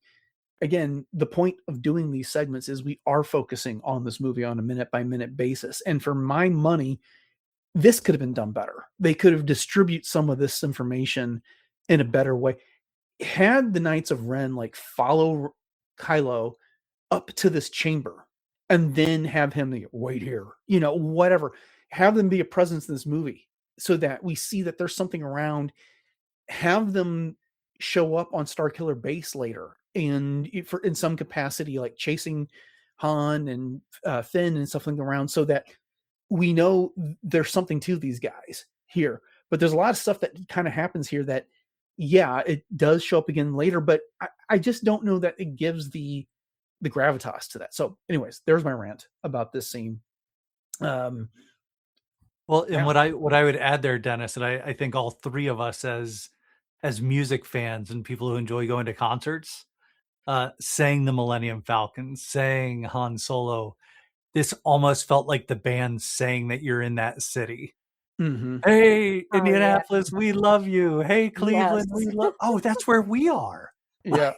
again, the point of doing these segments is we are focusing on this movie on a minute by minute basis. And for my money, this could have been done better. They could have distributed some of this information in a better way. Had the Knights of Ren follow Kylo up to this chamber and then have him wait here, whatever, have them be a presence in this movie so that we see that there's something around, have them show up on Starkiller Base later and in some capacity, chasing Han and Finn and stuff around, so that we know there's something to these guys here. But there's a lot of stuff that kind of happens here that, yeah, it does show up again later, but I just don't know that it gives the gravitas to that. So anyways, there's my rant about this scene. Well, and what I would add there, Dennis, and I think all three of us as music fans and people who enjoy going to concerts, saying the Millennium Falcon, saying Han Solo, this almost felt like the band saying that you're in that city. Mm-hmm. Hey, Indianapolis, we love you. Hey, Cleveland, we love. Oh, that's where we are. Yeah.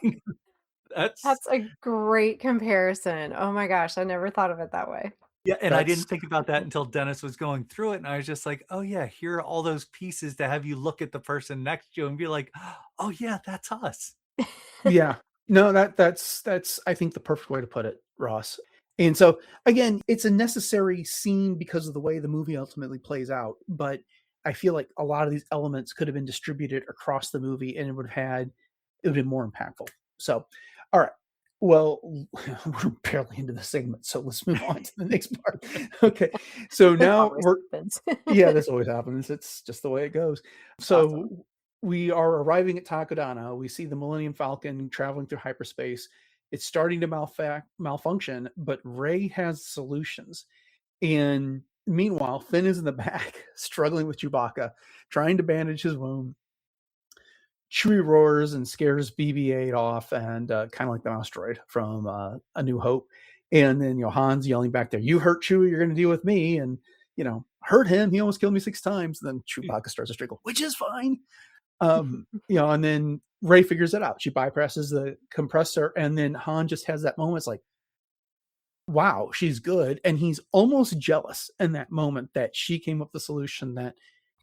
That's a great comparison. Oh my gosh, I never thought of it that way. Yeah, and I didn't think about that until Dennis was going through it, and I was just like, oh yeah, here are all those pieces to have you look at the person next to you and be like, oh yeah, that's us. Yeah. No, that's I think the perfect way to put it, Ross. And so again, it's a necessary scene because of the way the movie ultimately plays out, but I feel like a lot of these elements could have been distributed across the movie and it would have been more impactful. So, all right. Well, we're barely into the segment, so let's move on to the next part. Okay. So now this always happens. It's just the way it goes. So awesome. We are arriving at Takodana. We see the Millennium Falcon traveling through hyperspace. It's starting to malfunction, but Rey has solutions. And meanwhile, Finn is in the back, struggling with Chewbacca, trying to bandage his wound. Chewie roars and scares BB-8 off, and kind of like the mouse droid from A New Hope. And then Han's yelling back there, "You hurt Chewie, you're going to deal with me." And hurt him. He almost killed me 6 times. And then Chewbacca starts to struggle, which is fine. And then Rey figures it out. She bypasses the compressor, and then Han just has that moment. It's like, wow, she's good. And he's almost jealous in that moment that she came up with the solution that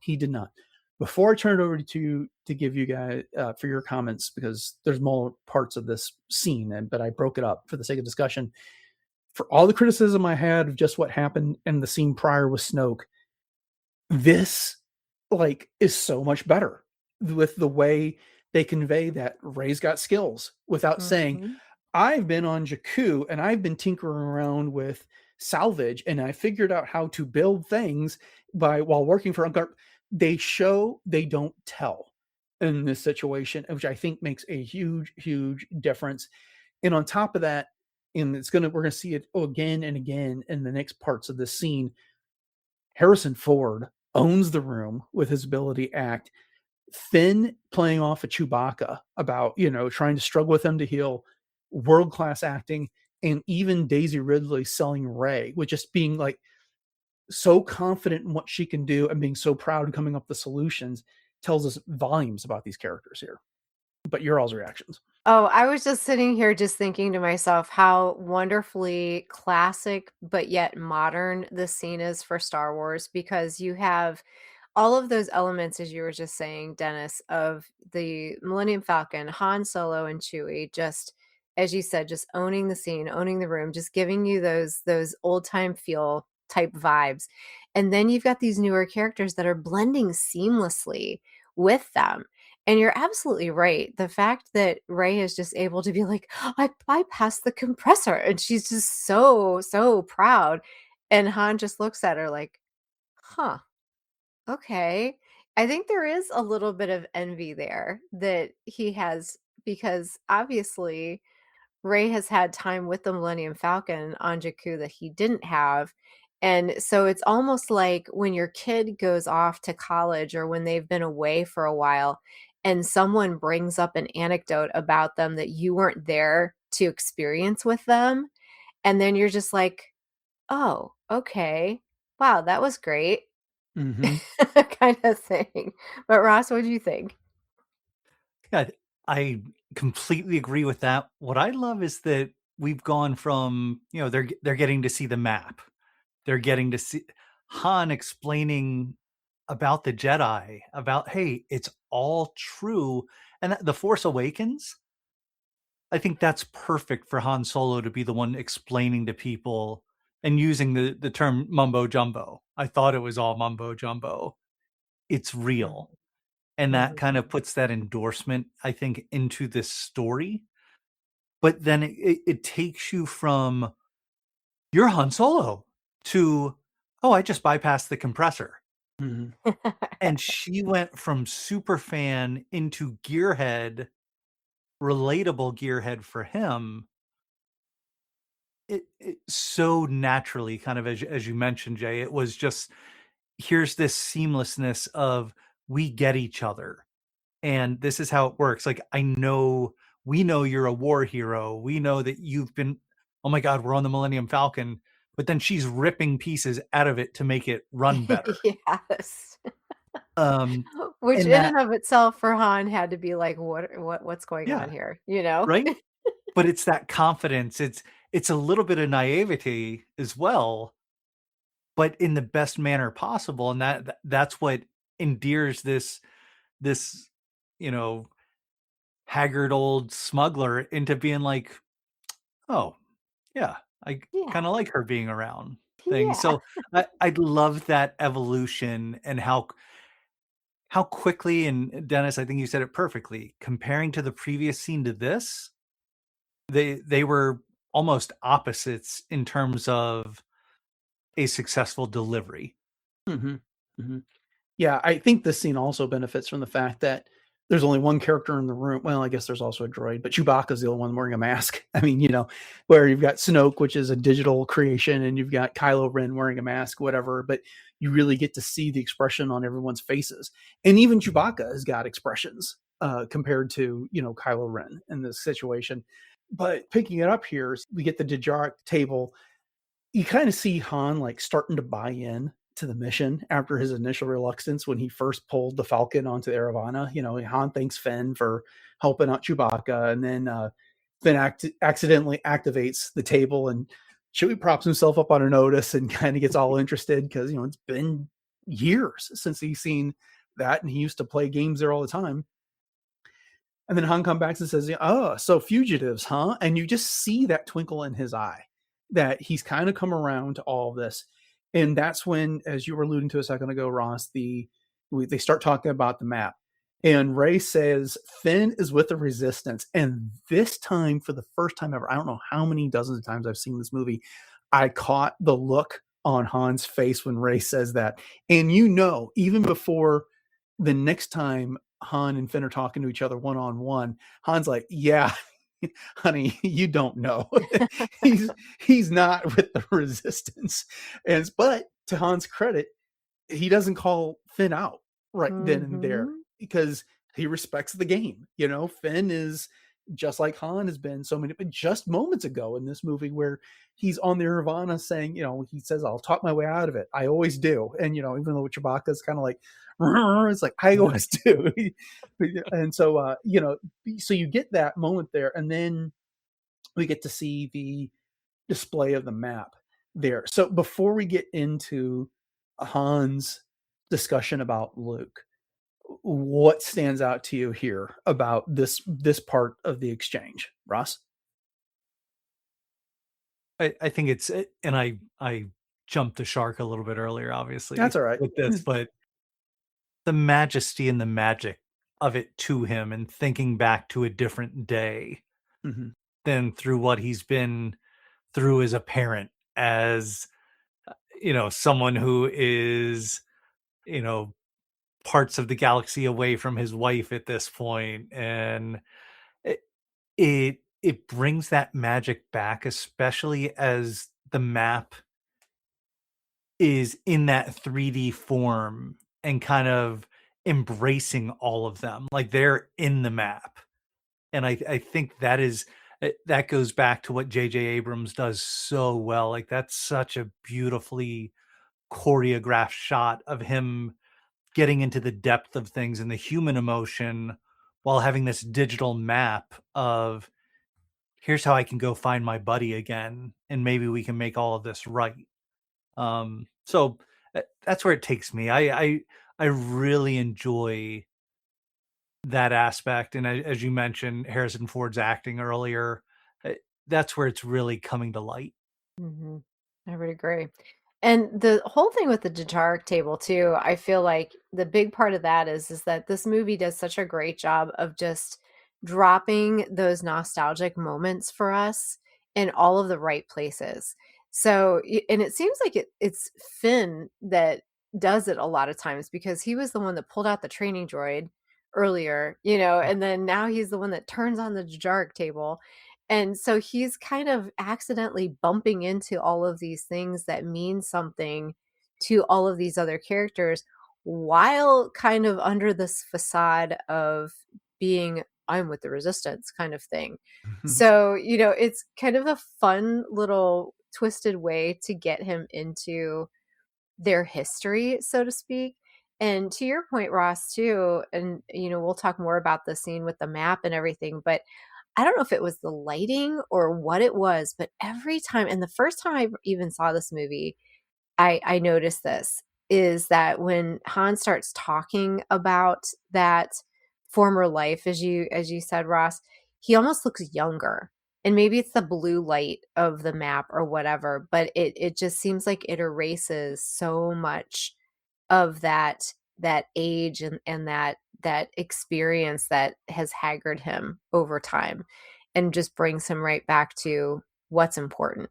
he did not. Before I turn it over to give you guys for your comments, because there's more parts of this scene, but I broke it up for the sake of discussion. For all the criticism I had of just what happened in the scene prior with Snoke, this is so much better with the way they convey that Rey's got skills without saying, I've been on Jakku and I've been tinkering around with salvage and I figured out how to build things while working for Uncle. They show, they don't tell in this situation, which I think makes a huge, huge difference. And on top of that, and we're going to see it again and again in the next parts of this scene, Harrison Ford owns the room with his ability act. Finn playing off of Chewbacca about, trying to struggle with him to heal, world-class acting, and even Daisy Ridley selling Rey with just being so confident in what she can do and being so proud and coming up with the solutions tells us volumes about these characters here. But your all's reactions. Oh, I was just sitting here just thinking to myself how wonderfully classic but yet modern this scene is for Star Wars, because you have all of those elements, as you were just saying, Dennis, of the Millennium Falcon, Han Solo and Chewie, just as you said, just owning the scene, owning the room, just giving you those old time feel type vibes. And then you've got these newer characters that are blending seamlessly with them. And you're absolutely right. The fact that Rey is just able to be like, I bypassed the compressor. And she's just so proud. And Han just looks at her like, huh, okay. I think there is a little bit of envy there that he has, because obviously Rey has had time with the Millennium Falcon on Jakku that he didn't have. And so it's almost like when your kid goes off to college or when they've been away for a while and someone brings up an anecdote about them that you weren't there to experience with them. And then you're just like, oh, okay. Wow, that was great. Kind of thing. But Ross, what do you think? Yeah, I completely agree with that. What I love is that we've gone from, they're getting to see the map. They're getting to see Han explaining about the Jedi, about, hey, it's all true. And the Force Awakens, I think that's perfect for Han Solo to be the one explaining to people and using the term mumbo jumbo. I thought it was all mumbo jumbo. It's real. And that kind of puts that endorsement, I think, into this story. But then it takes you from, you're Han Solo, to, oh, I just bypassed the compressor. And she went from super fan into gearhead, relatable gearhead for him. It so naturally, kind of as you mentioned, Jay, it was just, here's this seamlessness of, we get each other. And this is how it works. Like, we know you're a war hero. We know that you've been, oh my God, we're on the Millennium Falcon. But then she's ripping pieces out of it to make it run better. Yes. Which and in that, and of itself for Han had to be like, what's going on here? right? But it's that confidence. It's a little bit of naivety as well, but in the best manner possible. And that's what endears this, haggard old smuggler into being like, oh yeah, I kind of like her being around things. So I love that evolution and how quickly, and Dennis, I think you said it perfectly, comparing to the previous scene to this, they were almost opposites in terms of a successful delivery. Yeah, I think this scene also benefits from the fact that there's only one character in the room. Well, I guess there's also a droid, but Chewbacca's the only one wearing a mask. I mean, where you've got Snoke, which is a digital creation, and you've got Kylo Ren wearing a mask, whatever, but you really get to see the expression on everyone's faces. And even Chewbacca has got expressions compared to, Kylo Ren in this situation. But picking it up here, we get the Dejarik table. You kind of see Han like starting to buy in to the mission after his initial reluctance when he first pulled the Falcon onto Eravana. Han thanks Finn for helping out Chewbacca, and then Finn accidentally activates the table, and Chewie props himself up on a notice and kind of gets all interested because it's been years since he's seen that, and he used to play games there all the time. And then Han comes back and says, "Oh, so fugitives, huh?" And you just see that twinkle in his eye that he's kind of come around to all of this. And that's when, as you were alluding to a second ago, Ross, they start talking about the map. And Rey says, Finn is with the Resistance. And this time, for the first time ever, I don't know how many dozens of times I've seen this movie, I caught the look on Han's face when Rey says that. And even before the next time Han and Finn are talking to each other one-on-one, Han's like, yeah, honey, you don't know. he's not with the Resistance. But to Han's credit, he doesn't call Finn out right then and there because he respects the game. Finn is just like Han has been so many, but just moments ago in this movie where he's on the Nirvana saying, he says, I'll talk my way out of it. I always do. And, even though Chewbacca's kind of like, it's like, I always do. And so, so you get that moment there, and then we get to see the display of the map there. So before we get into Han's discussion about Luke, what stands out to you here about this part of the exchange, Ross? I think it's, and I jumped the shark a little bit earlier, obviously, That's all right. with this, but the majesty and the magic of it to him, and thinking back to a different day than through what he's been through as a parent, as someone who is parts of the galaxy away from his wife at this point, and it brings that magic back, especially as the map is in that 3D form and kind of embracing all of them, like they're in the map. And I think that goes back to what JJ Abrams does so well. Like, that's such a beautifully choreographed shot of him getting into the depth of things and the human emotion, while having this digital map of, here's how I can go find my buddy again, and maybe we can make all of this right. So that's where it takes me. I really enjoy that aspect, and as you mentioned, Harrison Ford's acting earlier, that's where it's really coming to light. I would agree. And the whole thing with the guitar table too, I feel like the big part of that is that this movie does such a great job of just dropping those nostalgic moments for us in all of the right places. So, and it seems like it's Finn that does it a lot of times, because he was the one that pulled out the training droid earlier, and then now he's the one that turns on the Jajark table. And so he's kind of accidentally bumping into all of these things that mean something to all of these other characters, while kind of under this facade of being, I'm with the resistance kind of thing. So, it's kind of a fun little twisted way to get him into their history, so to speak. And to your point, Ross, too, and we'll talk more about the scene with the map and everything, but I don't know if it was the lighting or what it was, but every time, and the first time I even saw this movie, I noticed this, is that when Han starts talking about that former life, as you said, Ross, he almost looks younger. And maybe it's the blue light of the map or whatever, but it just seems like it erases so much of that age and that experience that has haggard him over time, and just brings him right back to what's important.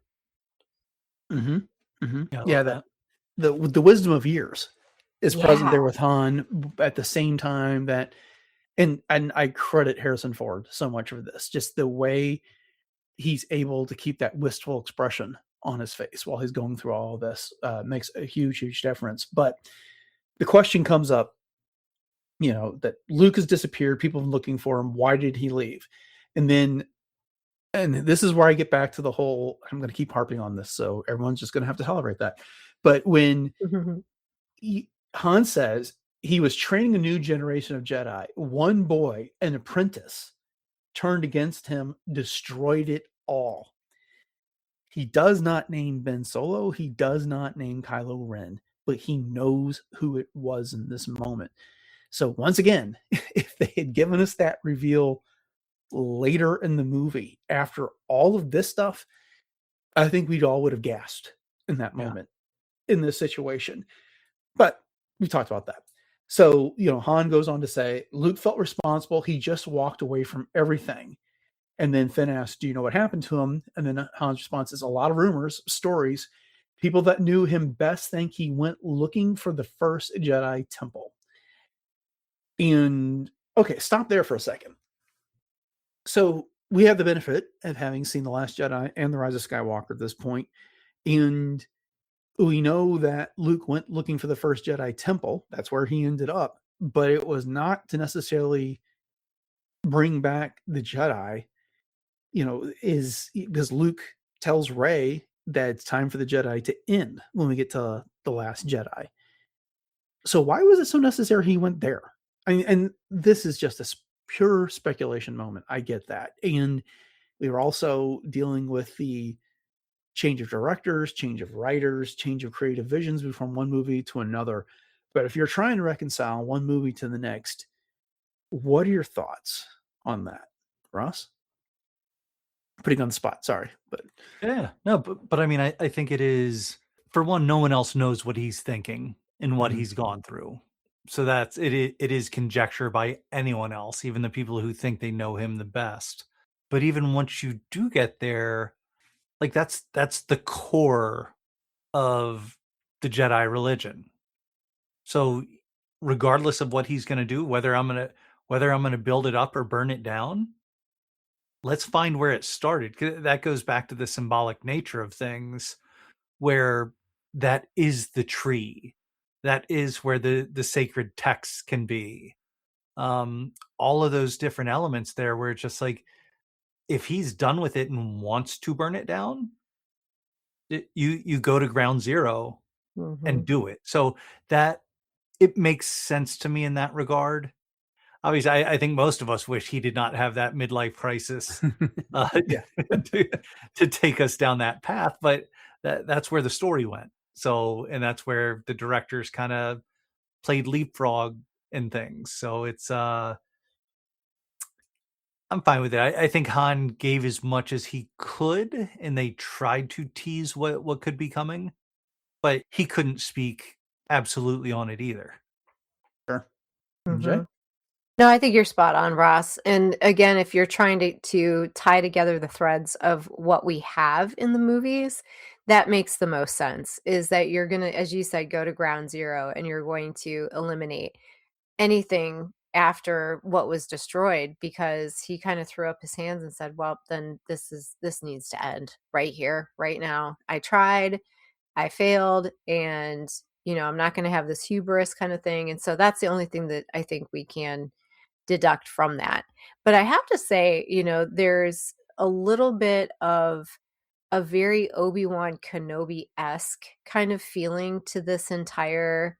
Yeah, that the wisdom of years is present there with Han at the same time that, and I credit Harrison Ford so much for this, just the way he's able to keep that wistful expression on his face while he's going through all of this makes a huge difference. But the question comes up, that Luke has disappeared. People have been looking for him. Why did he leave? And this is where I get back to the whole, I'm going to keep harping on this, so everyone's just going to have to tolerate that. But when Han says he was training a new generation of Jedi, one boy, an apprentice, turned against him, destroyed it all. He does not name Ben Solo. He does not name Kylo Ren, but he knows who it was in this moment. So once again, if they had given us that reveal later in the movie, after all of this stuff, I think we all would have gasped in that moment in this situation. But we talked about that. So, Han goes on to say, Luke felt responsible. He just walked away from everything. And then Finn asks, do you know what happened to him? And then Han's response is, a lot of rumors, stories. People that knew him best think he went looking for the first Jedi temple. And okay, stop there for a second. So we have the benefit of having seen The Last Jedi and The Rise of Skywalker at this point. And we know that Luke went looking for the first Jedi temple. That's where he ended up. But it was not to necessarily bring back the Jedi, is because Luke tells Rey that it's time for the Jedi to end when we get to The Last Jedi. So why was it so necessary he went there? And this is just a pure speculation moment. I get that. And we were also dealing with the change of directors, change of writers, change of creative visions from one movie to another. But if you're trying to reconcile one movie to the next, what are your thoughts on that, Ross? Putting on the spot, sorry. But yeah, no, but I mean, I think it is for one, no one else knows what he's thinking and what he's gone through. So that's it. It is conjecture by anyone else, even the people who think they know him the best. But even once you do get there, like that's the core of the Jedi religion. So regardless of what he's going to do, whether I'm going to build it up or burn it down, let's find where it started. 'Cause that goes back to the symbolic nature of things, where that is the tree, that is where the sacred texts can be. All of those different elements there, where it's just like, if he's done with it and wants to burn it down, you go to ground zero and do it. So that it makes sense to me in that regard. Obviously, I think most of us wish he did not have that midlife crisis Yeah. to take us down that path, but that's where the story went. So, and that's where the directors kind of played leapfrog and things. So it's I'm fine with it. I think Han gave as much as he could, and they tried to tease what could be coming, but he couldn't speak absolutely on it either. Sure. Mhm. Jay? No, I think you're spot on, Ross. And again, if you're trying to tie together the threads of what we have in the movies, that makes the most sense. Is that you're going to, as you said, go to ground zero and you're going to eliminate anything after what was destroyed, because he kind of threw up his hands and said, well, then this needs to end right here, right now. I tried, I failed, and I'm not going to have this hubris kind of thing. And so that's the only thing that I think we can deduct from that. But I have to say, there's a little bit of a very Obi-Wan Kenobi-esque kind of feeling to this entire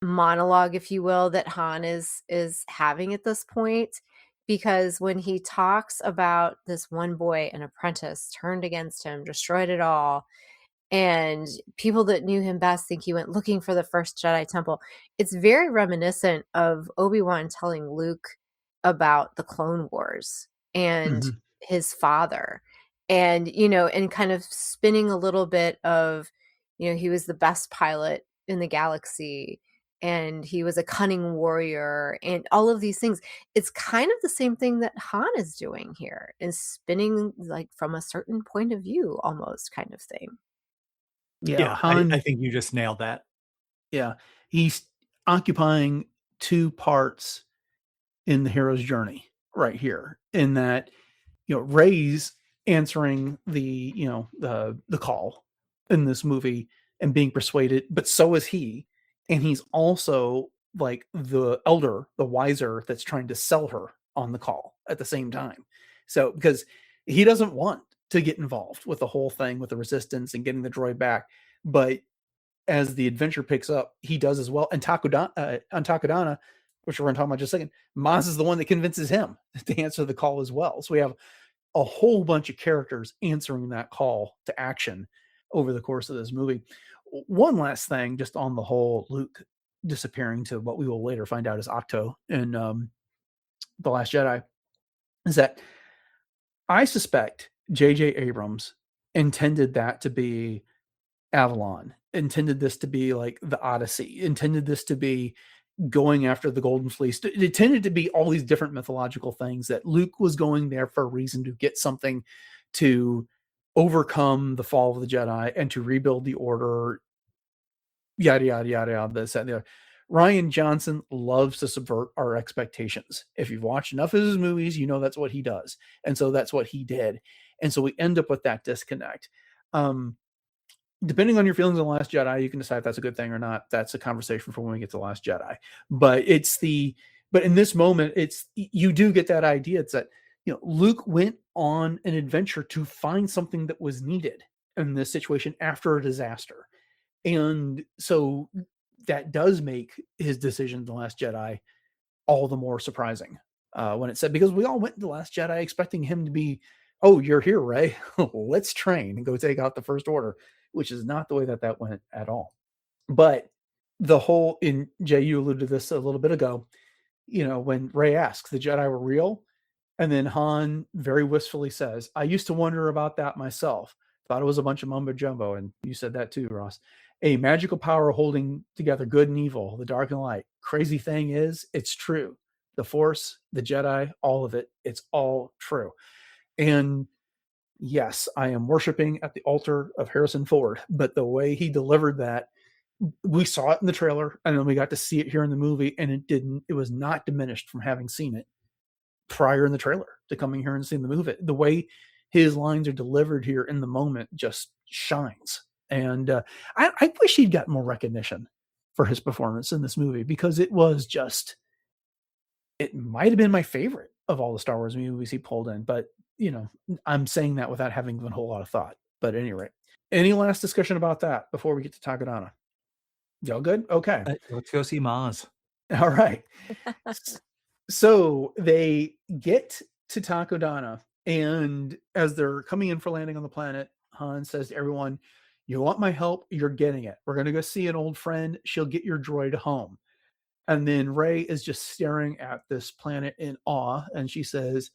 monologue, if you will, that Han is having at this point. Because when he talks about this one boy, an apprentice, turned against him, destroyed it all, and people that knew him best think he went looking for the first Jedi temple. It's very reminiscent of Obi-Wan telling Luke about the Clone Wars and his father. And, and kind of spinning a little bit of, he was the best pilot in the galaxy and he was a cunning warrior and all of these things. It's kind of the same thing that Han is doing here, is spinning like from a certain point of view almost kind of thing. Yeah, Han, I think you just nailed that. Yeah, he's occupying two parts in the hero's journey right here. In that, Rey's answering the the call in this movie and being persuaded, but so is he, and he's also like the elder, the wiser, that's trying to sell her on the call at the same time. So because he doesn't want to get involved with the whole thing with the resistance and getting the droid back, but as the adventure picks up, he does as well. And Takodana, which we're going to talk about in just a second, Maz is the one that convinces him to answer the call as well. So we have a whole bunch of characters answering that call to action over the course of this movie. One last thing, just on the whole Luke disappearing to what we will later find out is Octo in The Last Jedi, is that I suspect J.J. Abrams intended that to be Avalon, intended this to be like the Odyssey, intended this to be going after the Golden Fleece. It tended to be all these different mythological things, that Luke was going there for a reason, to get something to overcome the fall of the Jedi and to rebuild the order, yada, yada, yada, yada, this, that, and the other. Rian Johnson loves to subvert our expectations. If you've watched enough of his movies, you know that's what he does. And so that's what he did. And so we end up with that disconnect. Depending on your feelings on The Last Jedi, you can decide if that's a good thing or not. That's a conversation for when we get to The Last Jedi. But in this moment, you do get that idea. It's that, Luke went on an adventure to find something that was needed in this situation after a disaster. And so that does make his decision, The Last Jedi, all the more surprising when it said, because we all went to The Last Jedi expecting him to be, oh, you're here, Rey. Let's train and go take out the First Order, which is not the way that went at all. But the whole, in Jay, you alluded to this a little bit ago, when Rey asks, the Jedi were real? And then Han very wistfully says, I used to wonder about that myself. thought it was a bunch of mumbo jumbo, and you said that too, Ross. A magical power holding together good and evil, the dark and light. Crazy thing is, it's true. The Force, the Jedi, all of it, it's all true. And yes, I am worshiping at the altar of Harrison Ford, but the way he delivered that, we saw it in the trailer, and then we got to see it here in the movie, and it was not diminished from having seen it prior in the trailer to coming here and seeing the movie. The way his lines are delivered here in the moment just shines. And I wish he'd gotten more recognition for his performance in this movie, because it might have been my favorite of all the Star Wars movies he pulled in. But, I'm saying that without having given a whole lot of thought. But at any rate, any last discussion about that before we get to Takodana? Y'all good? Okay. Let's go see Maz. All right. So they get to Takodana, and as they're coming in for landing on the planet, Han says to everyone, "You want my help? You're getting it. We're going to go see an old friend. She'll get your droid home." And then Rey is just staring at this planet in awe, and she says,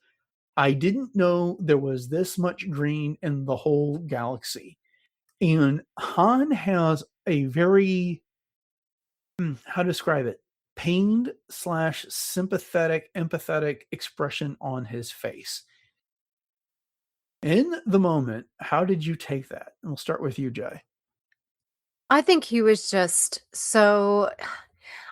"I didn't know there was this much green in the whole galaxy." And Han has a very, how to describe it, pained / sympathetic, empathetic expression on his face. In the moment, how did you take that? And we'll start with you, Jay. I think he was just so,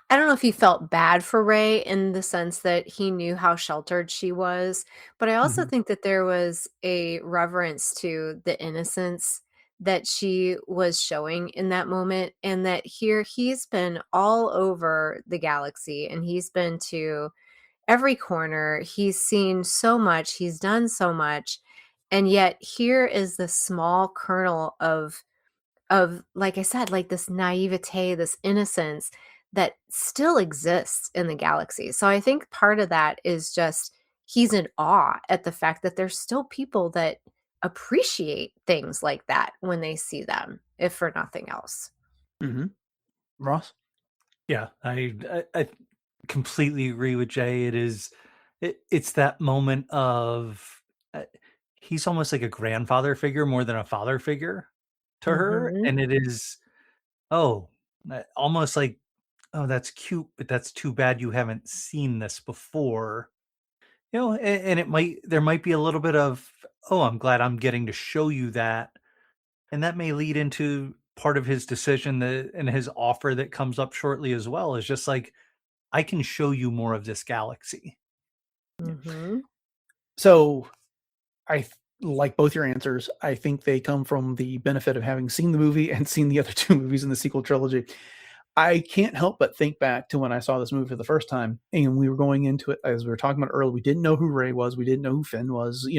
I don't know if he felt bad for Rey in the sense that he knew how sheltered she was, but I also think that there was a reverence to the innocence that she was showing in that moment, and that here he's been all over the galaxy, and he's been to every corner. He's seen so much, he's done so much, and yet here is the small kernel of like I said, like this naivete, this innocence that still exists in the galaxy. So I think part of that is just he's in awe at the fact that there's still people that appreciate things like that when they see them, if for nothing else. Ross? Yeah, I completely agree with Jay. It's that moment of he's almost like a grandfather figure more than a father figure to her, and it is almost like, oh, that's cute, but that's too bad you haven't seen this before. And there might be a little bit of, oh, I'm glad I'm getting to show you that. And that may lead into part of his decision and his offer that comes up shortly as well, is just like, I can show you more of this galaxy. So I like both your answers. I think they come from the benefit of having seen the movie and seen the other two movies in the sequel trilogy. I can't help but think back to when I saw this movie for the first time, and we were going into it, as we were talking about earlier, we didn't know who Rey was. We didn't know who Finn was.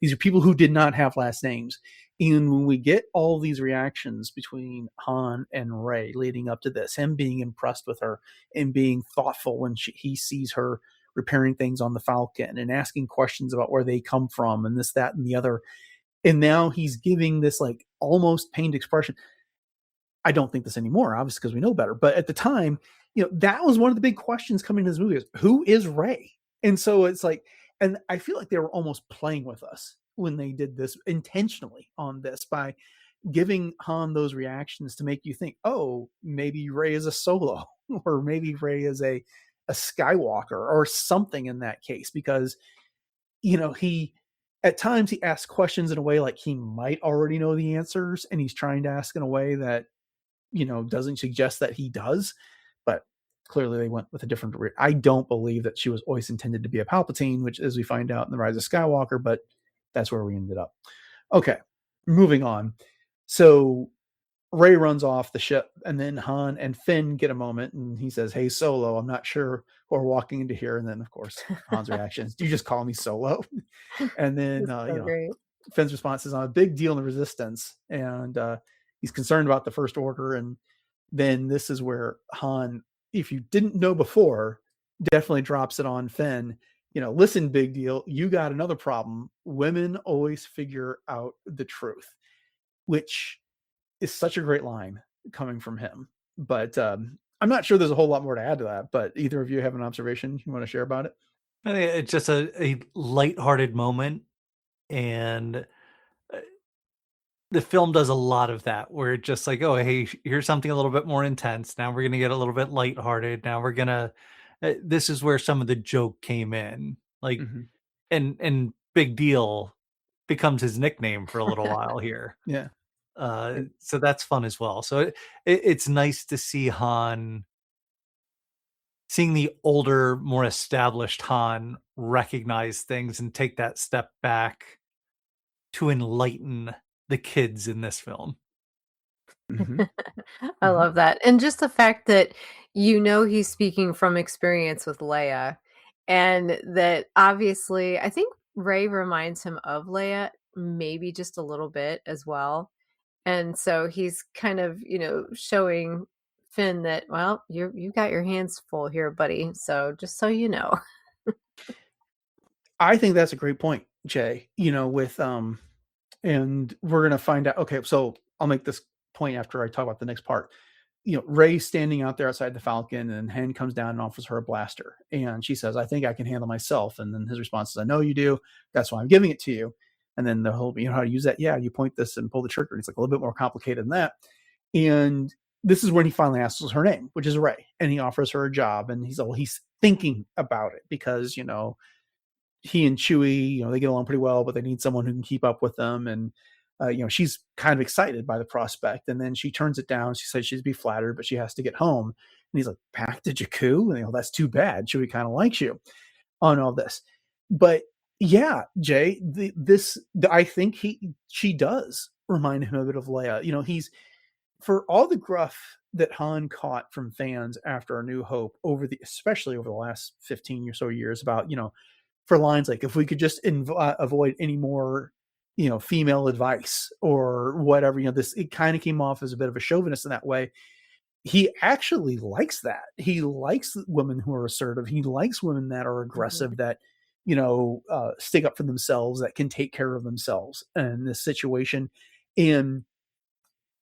These are people who did not have last names. And when we get all these reactions between Han and Rey leading up to this, him being impressed with her and being thoughtful when he sees her repairing things on the Falcon and asking questions about where they come from and this, that, and the other. And now he's giving this like almost pained expression. I don't think this anymore, obviously, because we know better. But at the time, that was one of the big questions coming to this movie is, who is Rey? And so it's like, and I feel like they were almost playing with us when they did this intentionally on this by giving Han those reactions to make you think, oh, maybe Rey is a Solo, or maybe Rey is a Skywalker or something in that case, because, he at times he asks questions in a way like he might already know the answers, and he's trying to ask in a way that, doesn't suggest that he does, but clearly they went with a different. I don't believe that she was always intended to be a Palpatine, which, as we find out in The Rise of Skywalker, but that's where we ended up. Okay, moving on. So Rey runs off the ship, and then Han and Finn get a moment, and he says, "Hey, Solo, I'm not sure who we're walking into here." And then, of course, Han's reaction is, "Do you just call me Solo?" And then, Finn's response is, "I'm a big deal in the Resistance," and he's concerned about the First Order. And then this is where Han, if you didn't know before, definitely drops it on Finn. Listen, big deal, you got another problem. Women always figure out the truth, which is such a great line coming from him. But I'm not sure there's a whole lot more to add to that, but either of you have an observation you want to share about it? I think it's just a lighthearted moment, and the film does a lot of that, where it's just like, oh, hey, here's something a little bit more intense. Now we're gonna get a little bit lighthearted. Now we're gonna. This is where some of the joke came in, like, Mhm. and big deal becomes his nickname for a little while here. Yeah. So that's fun as well. So it's nice to see seeing the older, more established Han recognize things and take that step back to enlighten the kids in this film. Mhm. I Mhm. love that. And just the fact that he's speaking from experience with Leia, and that obviously I think Rey reminds him of Leia maybe just a little bit as well. And so he's kind of, showing Finn that, well, you got your hands full here, buddy. So just so you know. I think that's a great point, Jay. With and we're gonna find out. Okay, so I'll make this point after I talk about the next part. Rey's standing out there outside the Falcon, and Hen comes down and offers her a blaster, and she says, "I think I can handle myself." And then his response is, "I know you do. That's why I'm giving it to you." And then the whole, how to use that? Yeah, you point this and pull the trigger. It's like a little bit more complicated than that. And this is when he finally asks her name, which is Rey, and he offers her a job, and he's thinking about it because he and Chewie, they get along pretty well, but they need someone who can keep up with them. And, she's kind of excited by the prospect. And then she turns it down. She says she'd be flattered, but she has to get home. And he's like, back to Jakku? And, that's too bad. Chewie kind of likes you on all this. But yeah, Jay, I think she does remind him a bit of Leia. He's, for all the gruff that Han caught from fans after A New Hope especially over the last 15 or so years about, for lines like, if we could just avoid any more, female advice or whatever, it kind of came off as a bit of a chauvinist in that way. He actually likes that. He likes women who are assertive. He likes women that are aggressive, that, stick up for themselves, that can take care of themselves in this situation. And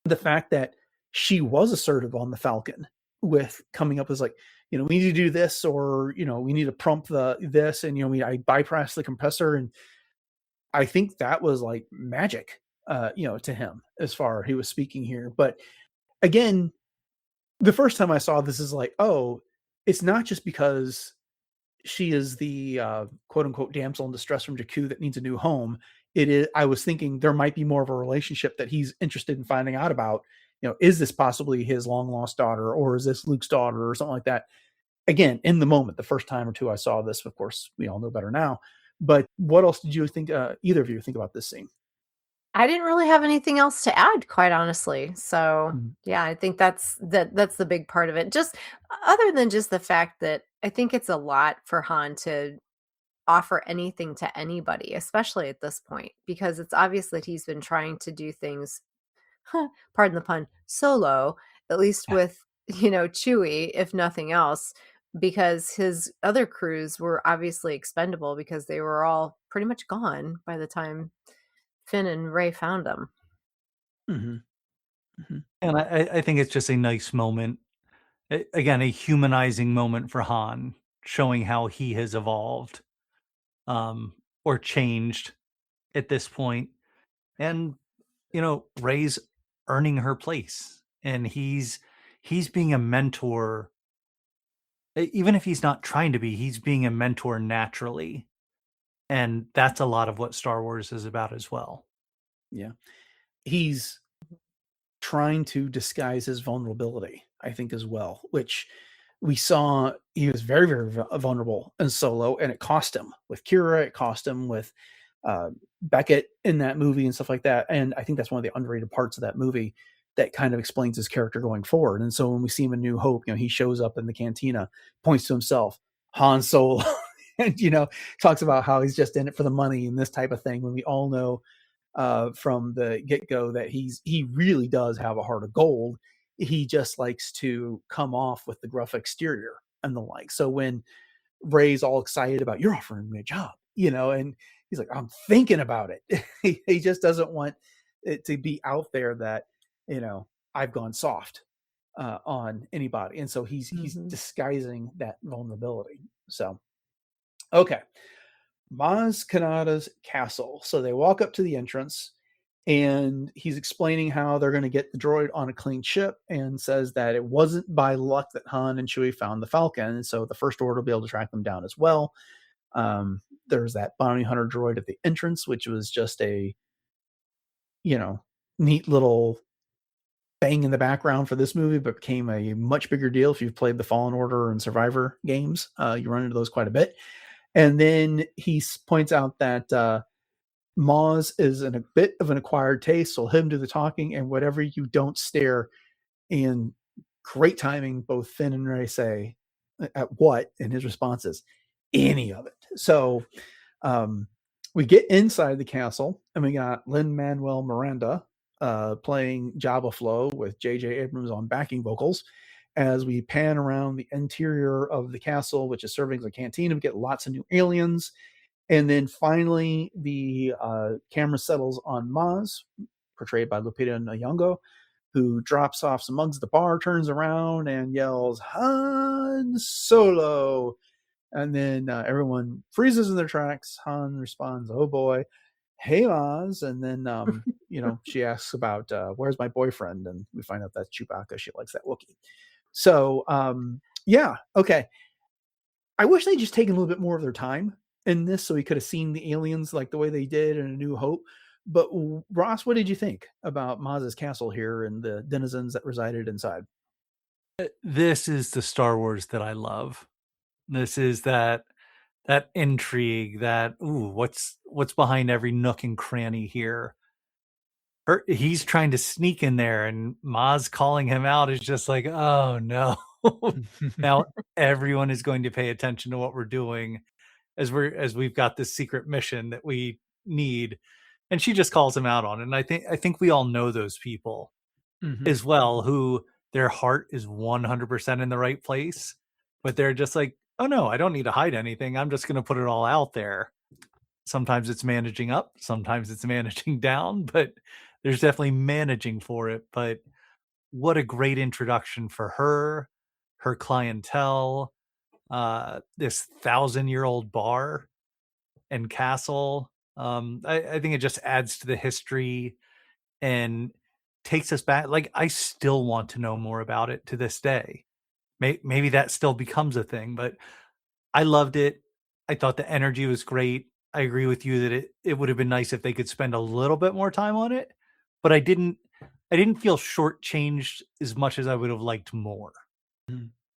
the fact that she was assertive on the Falcon with coming up as like, we need to do this, or, we need to prompt this. And, I bypass the compressor. And I think that was like magic, to him as far he was speaking here. But again, the first time I saw this is like, oh, it's not just because she is the quote unquote damsel in distress from Jakku that needs a new home. I was thinking there might be more of a relationship that he's interested in finding out about. Is this possibly his long lost daughter, or is this Luke's daughter, or something like that? Again, in the moment, the first time or two I saw this, of course, we all know better now. But what else did you think, either of you think about this scene? I didn't really have anything else to add, quite honestly. So yeah, I think that's the big part of it. Just other than just the fact that I think it's a lot for Han to offer anything to anybody, especially at this point, because it's obvious that he's been trying to do things, pardon the pun, solo, at least with, Chewie, if nothing else, because his other crews were obviously expendable because they were all pretty much gone by the time Finn and Rey found him. Mm-hmm. Mm-hmm. And I think it's just a nice moment. Again, a humanizing moment for Han, showing how he has evolved or changed at this point. And, Rey's earning her place, and he's being a mentor. Even if he's not trying to be, he's being a mentor naturally. And that's a lot of what Star Wars is about as well. Yeah. He's trying to disguise his vulnerability, I think, as well, which we saw he was very, very vulnerable in Solo, and it cost him with Kira, it cost him with Beckett in that movie and stuff like that. And I think that's one of the underrated parts of that movie that kind of explains his character going forward. And so when we see him in New Hope, he shows up in the cantina, points to himself, Han Solo, and, talks about how he's just in it for the money and this type of thing, when we all know from the get-go that he really does have a heart of gold. He just likes to come off with the gruff exterior and the like. So when Rey's all excited about, you're offering me a job, and he's like, I'm thinking about it. He just doesn't want it to be out there that, I've gone soft on anybody. And so he's disguising that vulnerability. So, okay. Maz Kanata's castle. So they walk up to the entrance, and he's explaining how they're going to get the droid on a clean ship, and says that it wasn't by luck that Han and Chewie found the Falcon, and so the First Order will be able to track them down as well. There's that bounty hunter droid at the entrance, which was just a, neat little bang in the background for this movie, but became a much bigger deal if you've played the Fallen Order and Survivor games. You run into those quite a bit. And then he points out that Maz is in a bit of an acquired taste, so he'll him do the talking, and whatever you don't stare. And great timing, both Finn and Rey say at what, and his response is any of it. So we get inside the castle, and we got Lin-Manuel Miranda playing Jabba Flow with J.J. Abrams on backing vocals as we pan around the interior of the castle, which is serving as a canteen. We get lots of new aliens. And then finally, the camera settles on Maz, portrayed by Lupita Nyong'o, who drops off some mugs at the bar, turns around, and yells, Han Solo. And then everyone freezes in their tracks. Han responds, oh boy, hey Maz. And then, she asks about, where's my boyfriend? And we find out that's Chewbacca. She likes that Wookiee. So, yeah, okay. I wish they'd just taken a little bit more of their time in this so we could have seen the aliens like the way they did in A New Hope. But Ross, what did you think about Maz's castle here and the denizens that resided inside? This is the Star Wars that I love. This is that intrigue, that what's behind every nook and cranny here. He's trying to sneak in there, and Maz calling him out is just like, oh no. Now everyone is going to pay attention to what we're doing as we've got this secret mission that we need. And she just calls him out on it. And I think we all know those people as well, who their heart is 100% in the right place, but they're just like, oh no, I don't need to hide anything. I'm just going to put it all out there. Sometimes it's managing up, sometimes it's managing down, but there's definitely managing for it. But what a great introduction for her clientele, this 1,000-year-old bar and castle. I think it just adds to the history and takes us back. Like, I still want to know more about it to this day. Maybe that still becomes a thing, but I loved it. I thought the energy was great. I agree with you that it would have been nice if they could spend a little bit more time on it, but I didn't feel shortchanged as much as I would have liked more.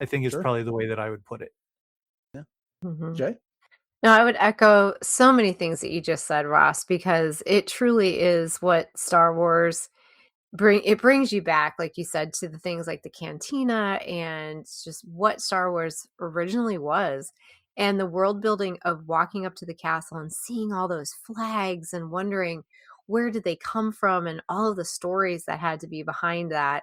I think it's probably the way that I would put it. Yeah. Jay? No, I would echo so many things that you just said, Ross, because it truly is what Star Wars brings you back, like you said, to the things like the cantina and just what Star Wars originally was, and the world building of walking up to the castle and seeing all those flags and wondering where did they come from and all of the stories that had to be behind that.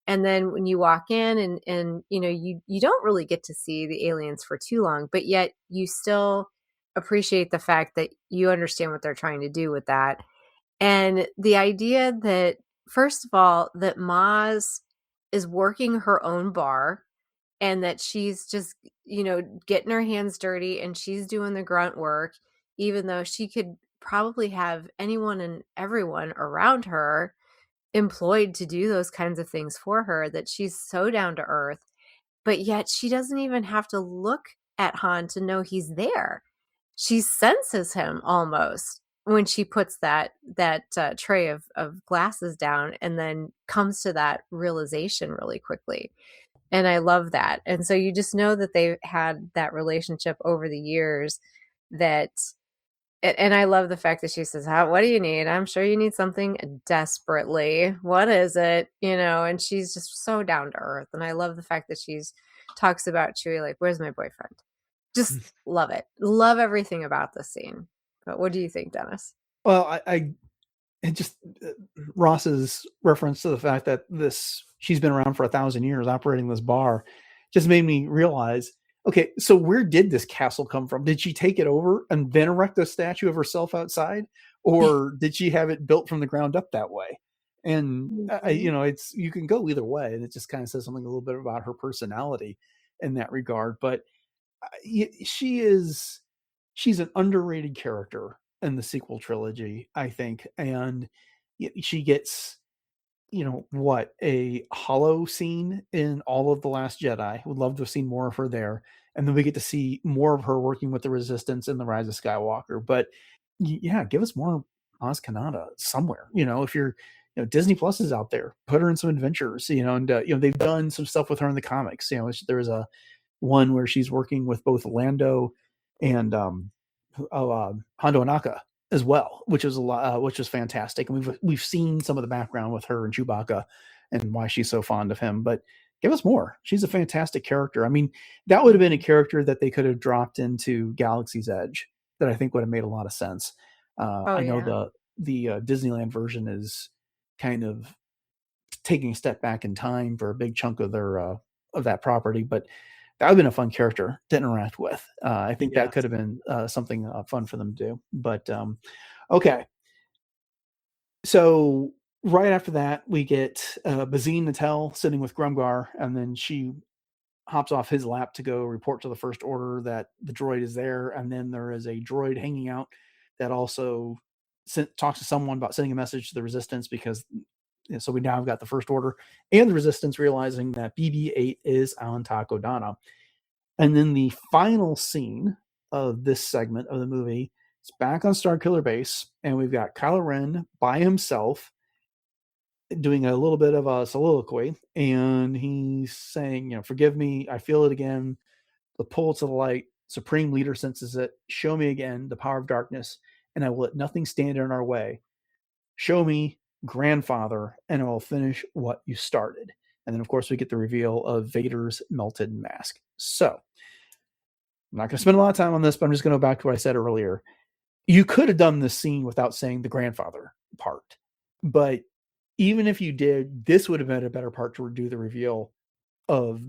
And then when you walk in and you don't really get to see the aliens for too long, but yet you still appreciate the fact that you understand what they're trying to do with that. And the idea that, first of all, that Maz is working her own bar and that she's just, getting her hands dirty and she's doing the grunt work, even though she could probably have anyone and everyone around her employed to do those kinds of things for her, that she's so down to earth, but yet she doesn't even have to look at Han to know he's there. She senses him almost when she puts that tray of glasses down and then comes to that realization really quickly. And I love that. And so you just know that they've had that relationship over the years, and I love the fact that she says, what do you need? I'm sure you need something desperately. What is it? And she's just so down to earth. And I love the fact that she's talks about Chewie, like, where's my boyfriend? Just love it. Love everything about this scene. But what do you think, Dennis? Well, it just Ross's reference to the fact that she's been around for 1,000 years operating this bar just made me realize, okay, so where did this castle come from? Did she take it over and then erect a statue of herself outside, or did she have it built from the ground up that way? And it's, you can go either way, and it just kind of says something a little bit about her personality in that regard. But she's an underrated character in the sequel trilogy, I think. And she gets, what, a hollow scene in all of The Last Jedi. Would love to have seen more of her there. And then we get to see more of her working with the Resistance in The Rise of Skywalker. But yeah, give us more Maz Kanata somewhere. If you're, Disney Plus is out there, put her in some adventures, and they've done some stuff with her in the comics. There was a one where she's working with both Lando and Hondo Anaka as well, which was which was fantastic. And we've seen some of the background with her and Chewbacca and why she's so fond of him. But give us more. She's a fantastic character. I mean, that would have been a character that they could have dropped into Galaxy's Edge that I think would have made a lot of sense. I know the Disneyland version is kind of taking a step back in time for a big chunk of their of that property, but that would have been a fun character to interact with. I think that could have been something fun for them to do. But okay. So right after that, we get Bazine Natel sitting with Grumgar, and then she hops off his lap to go report to the First Order that the droid is there. And then there is a droid hanging out that also talks to someone about sending a message to the Resistance, because so we now have got the First Order and the Resistance realizing that BB-8 is on Takodana. And then the final scene of this segment of the movie is back on Starkiller Base, and we've got Kylo Ren by himself doing a little bit of a soliloquy, and he's saying, forgive me, I feel it again, the pull to the light, Supreme Leader senses it, show me again the power of darkness, and I will let nothing stand in our way. Show me, grandfather, and I will finish what you started. And then, of course, we get the reveal of Vader's melted mask. So, I'm not going to spend a lot of time on this, but I'm just going to go back to what I said earlier. You could have done this scene without saying the grandfather part. But even if you did, this would have been a better part to do the reveal of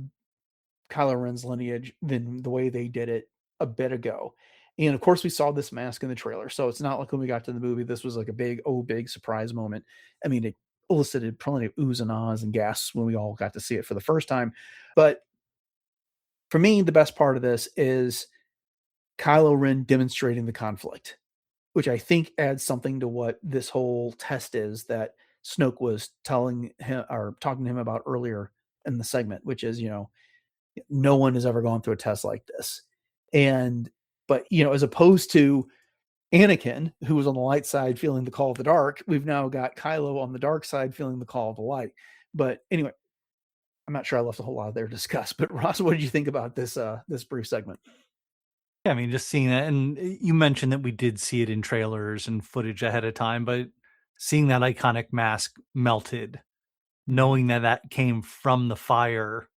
Kylo Ren's lineage than the way they did it a bit ago. And of course, we saw this mask in the trailer. So it's not like when we got to the movie, this was like a big surprise moment. I mean, it elicited plenty of oohs and ahs and gasps when we all got to see it for the first time. But for me, the best part of this is Kylo Ren demonstrating the conflict, which I think adds something to what this whole test is that Snoke was telling him or talking to him about earlier in the segment, which is, no one has ever gone through a test like this. But as opposed to Anakin, who was on the light side feeling the call of the dark, we've now got Kylo on the dark side feeling the call of the light. But anyway, I'm not sure I left a whole lot there to discuss, but Ross, what did you think about this brief segment? Yeah, I mean, just seeing that, and you mentioned that we did see it in trailers and footage ahead of time, but seeing that iconic mask melted, knowing that came from the fire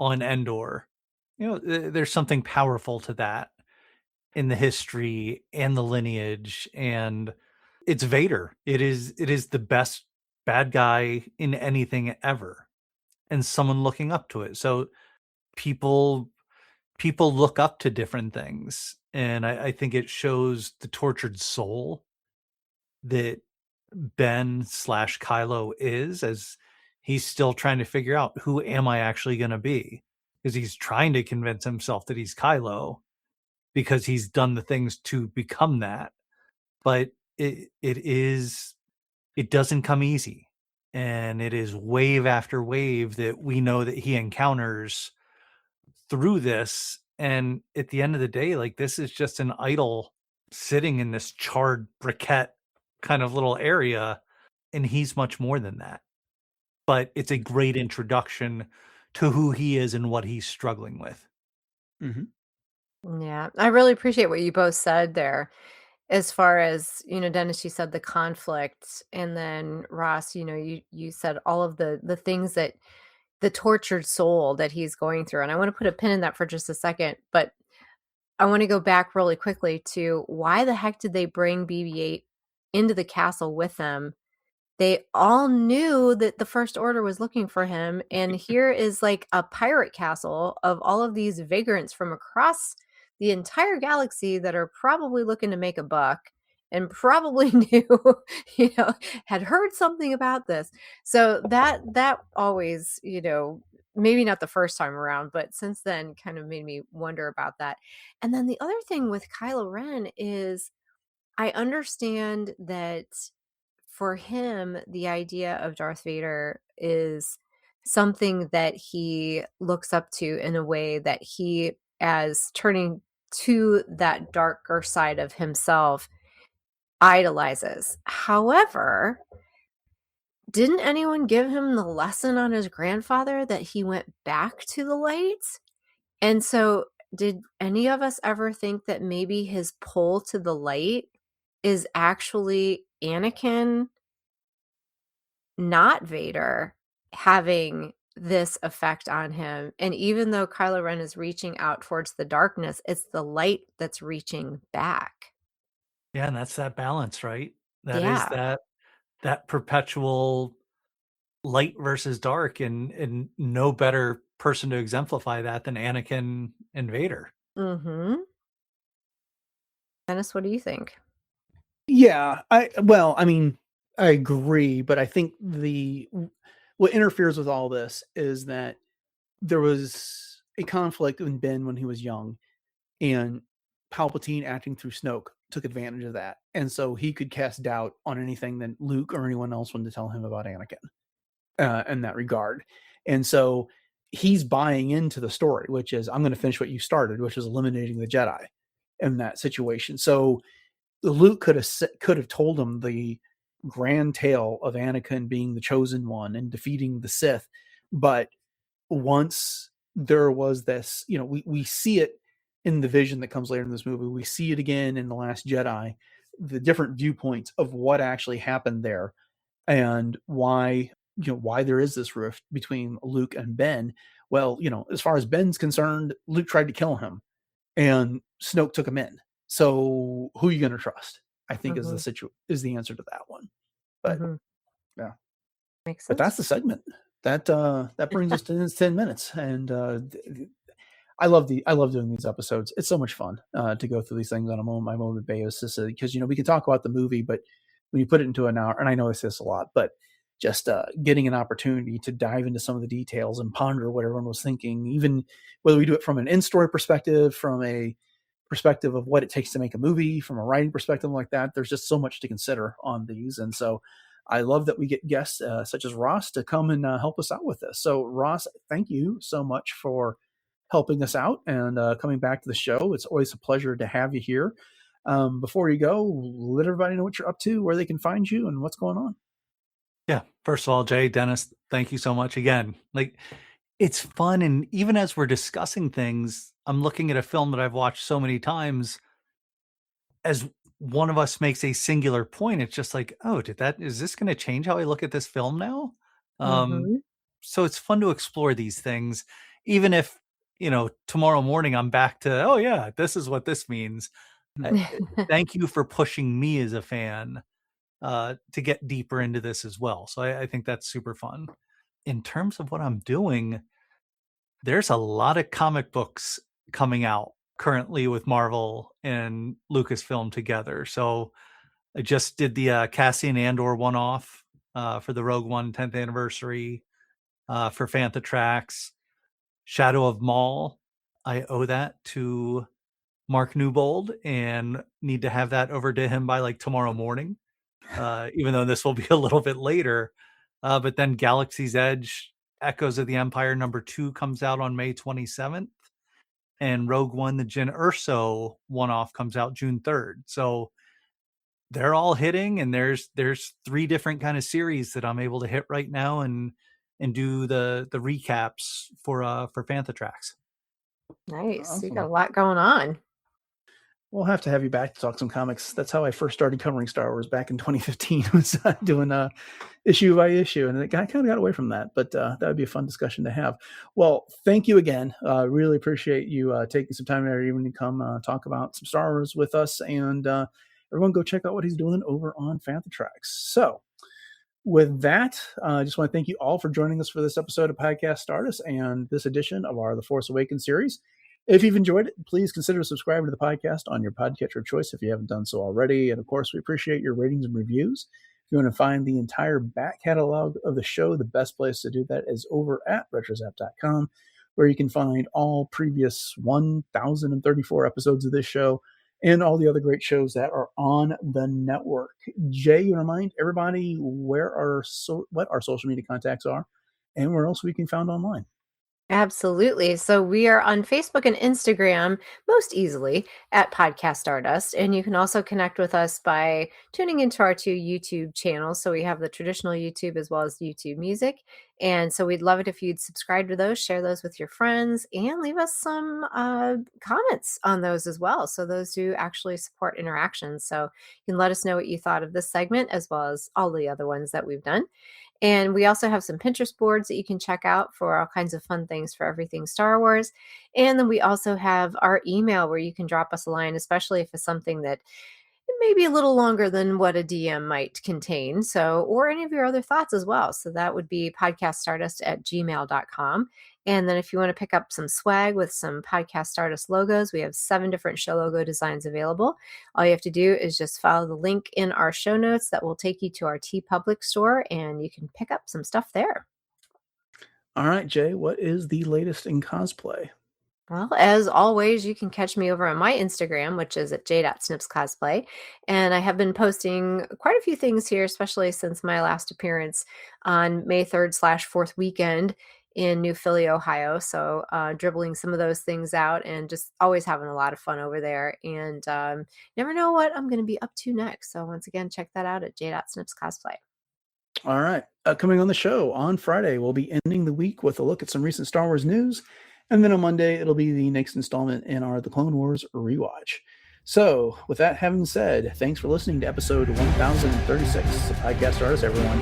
on Endor, there's something powerful to that in the history and the lineage, and it's Vader. It is the best bad guy in anything ever, and someone looking up to it. So people look up to different things, and I think it shows the tortured soul that Ben/Kylo is, as he's still trying to figure out, who am I actually going to be? Because he's trying to convince himself that he's Kylo because he's done the things to become that. But it doesn't come easy. And it is wave after wave that we know that he encounters through this. And at the end of the day, like, this is just an idol sitting in this charred briquette kind of little area, and he's much more than that. But it's a great introduction to who he is and what he's struggling with. Mm-hmm. Yeah, I really appreciate what you both said there. As far as, Dennis, you said the conflict, and then Ross, you said all of the things that the tortured soul that he's going through. And I want to put a pin in that for just a second, but I want to go back really quickly to why the heck did they bring BB-8 into the castle with them? They all knew that the First Order was looking for him. And here is like a pirate castle of all of these vagrants from across the entire galaxy that are probably looking to make a buck and probably knew, had heard something about this. So that always, maybe not the first time around, but since then kind of made me wonder about that. And then the other thing with Kylo Ren is I understand that for him, the idea of Darth Vader is something that he looks up to in a way that he, as turning to that darker side of himself, idolizes. However, didn't anyone give him the lesson on his grandfather that he went back to the light? And so, did any of us ever think that maybe his pull to the light is actually Anakin, not Vader, having this effect on him? And even though Kylo Ren is reaching out towards the darkness, it's the light that's reaching back. Yeah, and that's that balance, right? That is Yeah. that perpetual light versus dark, and no better person to exemplify that than Anakin and Vader. Mm-hmm. Dennis, what do you think? Yeah, I mean, I agree, but I think what interferes with all this is that there was a conflict in Ben when he was young, and Palpatine acting through Snoke took advantage of that, and so he could cast doubt on anything that Luke or anyone else wanted to tell him about Anakin in that regard. And so he's buying into the story, which is, I'm going to finish what you started, which is eliminating the Jedi in that situation. So Luke could have told him the grand tale of Anakin being the chosen one and defeating the Sith, but once there was this, we see it in the vision that comes later in this movie. We see it again in The Last Jedi, the different viewpoints of what actually happened there and why there is this rift between Luke and Ben. Well, as far as Ben's concerned, Luke tried to kill him and Snoke took him in. So who are you going to trust? I think is the answer to that one. But yeah, makes sense. But that's the segment. That brings us to 10 minutes, and I love doing these episodes. It's so much fun to go through these things on a moment-by-moment basis because we can talk about the movie, but when you put it into an hour, and I know I say this a lot, but just getting an opportunity to dive into some of the details and ponder what everyone was thinking, even whether we do it from an in-story perspective, from a perspective of what it takes to make a movie, from a writing perspective like that. There's just so much to consider on these, and so I love that we get guests such as Ross to come and help us out with this. So Ross, thank you so much for helping us out and coming back to the show. It's always a pleasure to have you here. Before you go, let everybody know what you're up to, where they can find you, and what's going on. Yeah. First of all, Jay, Dennis, thank you so much again. It's fun. And even as we're discussing things, I'm looking at a film that I've watched so many times. As one of us makes a singular point, it's just like, oh, is this going to change how I look at this film now? So it's fun to explore these things, even if, tomorrow morning I'm back to, oh yeah, this is what this means. Thank you for pushing me as a fan to get deeper into this as well. So I think that's super fun. In terms of what I'm doing, there's a lot of comic books coming out currently with Marvel and Lucasfilm together. So I just did the Cassian Andor one-off for the Rogue One 10th anniversary for Fantha Tracks. Shadow of Maul, I owe that to Mark Newbold and need to have that over to him by tomorrow morning, even though this will be a little bit later. But then Galaxy's Edge, Echoes of the Empire #2 comes out on May 27th. And Rogue One, the Jyn Erso one-off comes out June 3rd. So they're all hitting, and there's 3 different kind of series that I'm able to hit right now and do the recaps for Fantha Tracks. Nice. Awesome. You got a lot going on. We'll have to have you back to talk some comics. That's how I first started covering Star Wars back in 2015. Was doing issue by issue, and I kind of got away from that. But that would be a fun discussion to have. Well, thank you again. Really appreciate you taking some time every evening to come talk about some Star Wars with us. And everyone, go check out what he's doing over on Fantha Tracks. So, with that, I just want to thank you all for joining us for this episode of Podcast Stardust and this edition of our The Force Awakens series. If you've enjoyed it, please consider subscribing to the podcast on your podcatcher of choice if you haven't done so already. And of course, we appreciate your ratings and reviews. If you want to find the entire back catalog of the show, the best place to do that is over at retrozap.com, where you can find all previous 1,034 episodes of this show, and all the other great shows that are on the network. Jay, you want to remind everybody what our social media contacts are and where else we can found online? Absolutely. So we are on Facebook and Instagram most easily at Podcast Stardust. And you can also connect with us by tuning into our 2 YouTube channels. So we have the traditional YouTube as well as YouTube Music. And so we'd love it if you'd subscribe to those, share those with your friends, and leave us some comments on those as well. So those do actually support interactions. So you can let us know what you thought of this segment as well as all the other ones that we've done. And we also have some Pinterest boards that you can check out for all kinds of fun things for everything Star Wars. And then we also have our email where you can drop us a line, especially if it's something that may be a little longer than what a DM might contain. So, or any of your other thoughts as well. So that would be podcaststardust@gmail.com. And then if you want to pick up some swag with some Podcast Stardust logos, we have 7 different show logo designs available. All you have to do is just follow the link in our show notes that will take you to our TeePublic store, and you can pick up some stuff there. All right, Jay, what is the latest in cosplay? Well, as always, you can catch me over on my Instagram, which is at j.snipscosplay. And I have been posting quite a few things here, especially since my last appearance on May 3rd/4th weekend in New Philly, Ohio. So dribbling some of those things out and just always having a lot of fun over there. And never know what I'm going to be up to next. So once again, check that out at j.snipscosplay. All right. Coming on the show on Friday, we'll be ending the week with a look at some recent Star Wars news. And then on Monday, it'll be the next installment in our The Clone Wars rewatch. So with that having said, thanks for listening to episode 1036 of Podcast Stardust, everyone.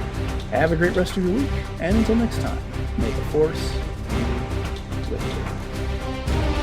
Have a great rest of your week. And until next time, may the Force be with you.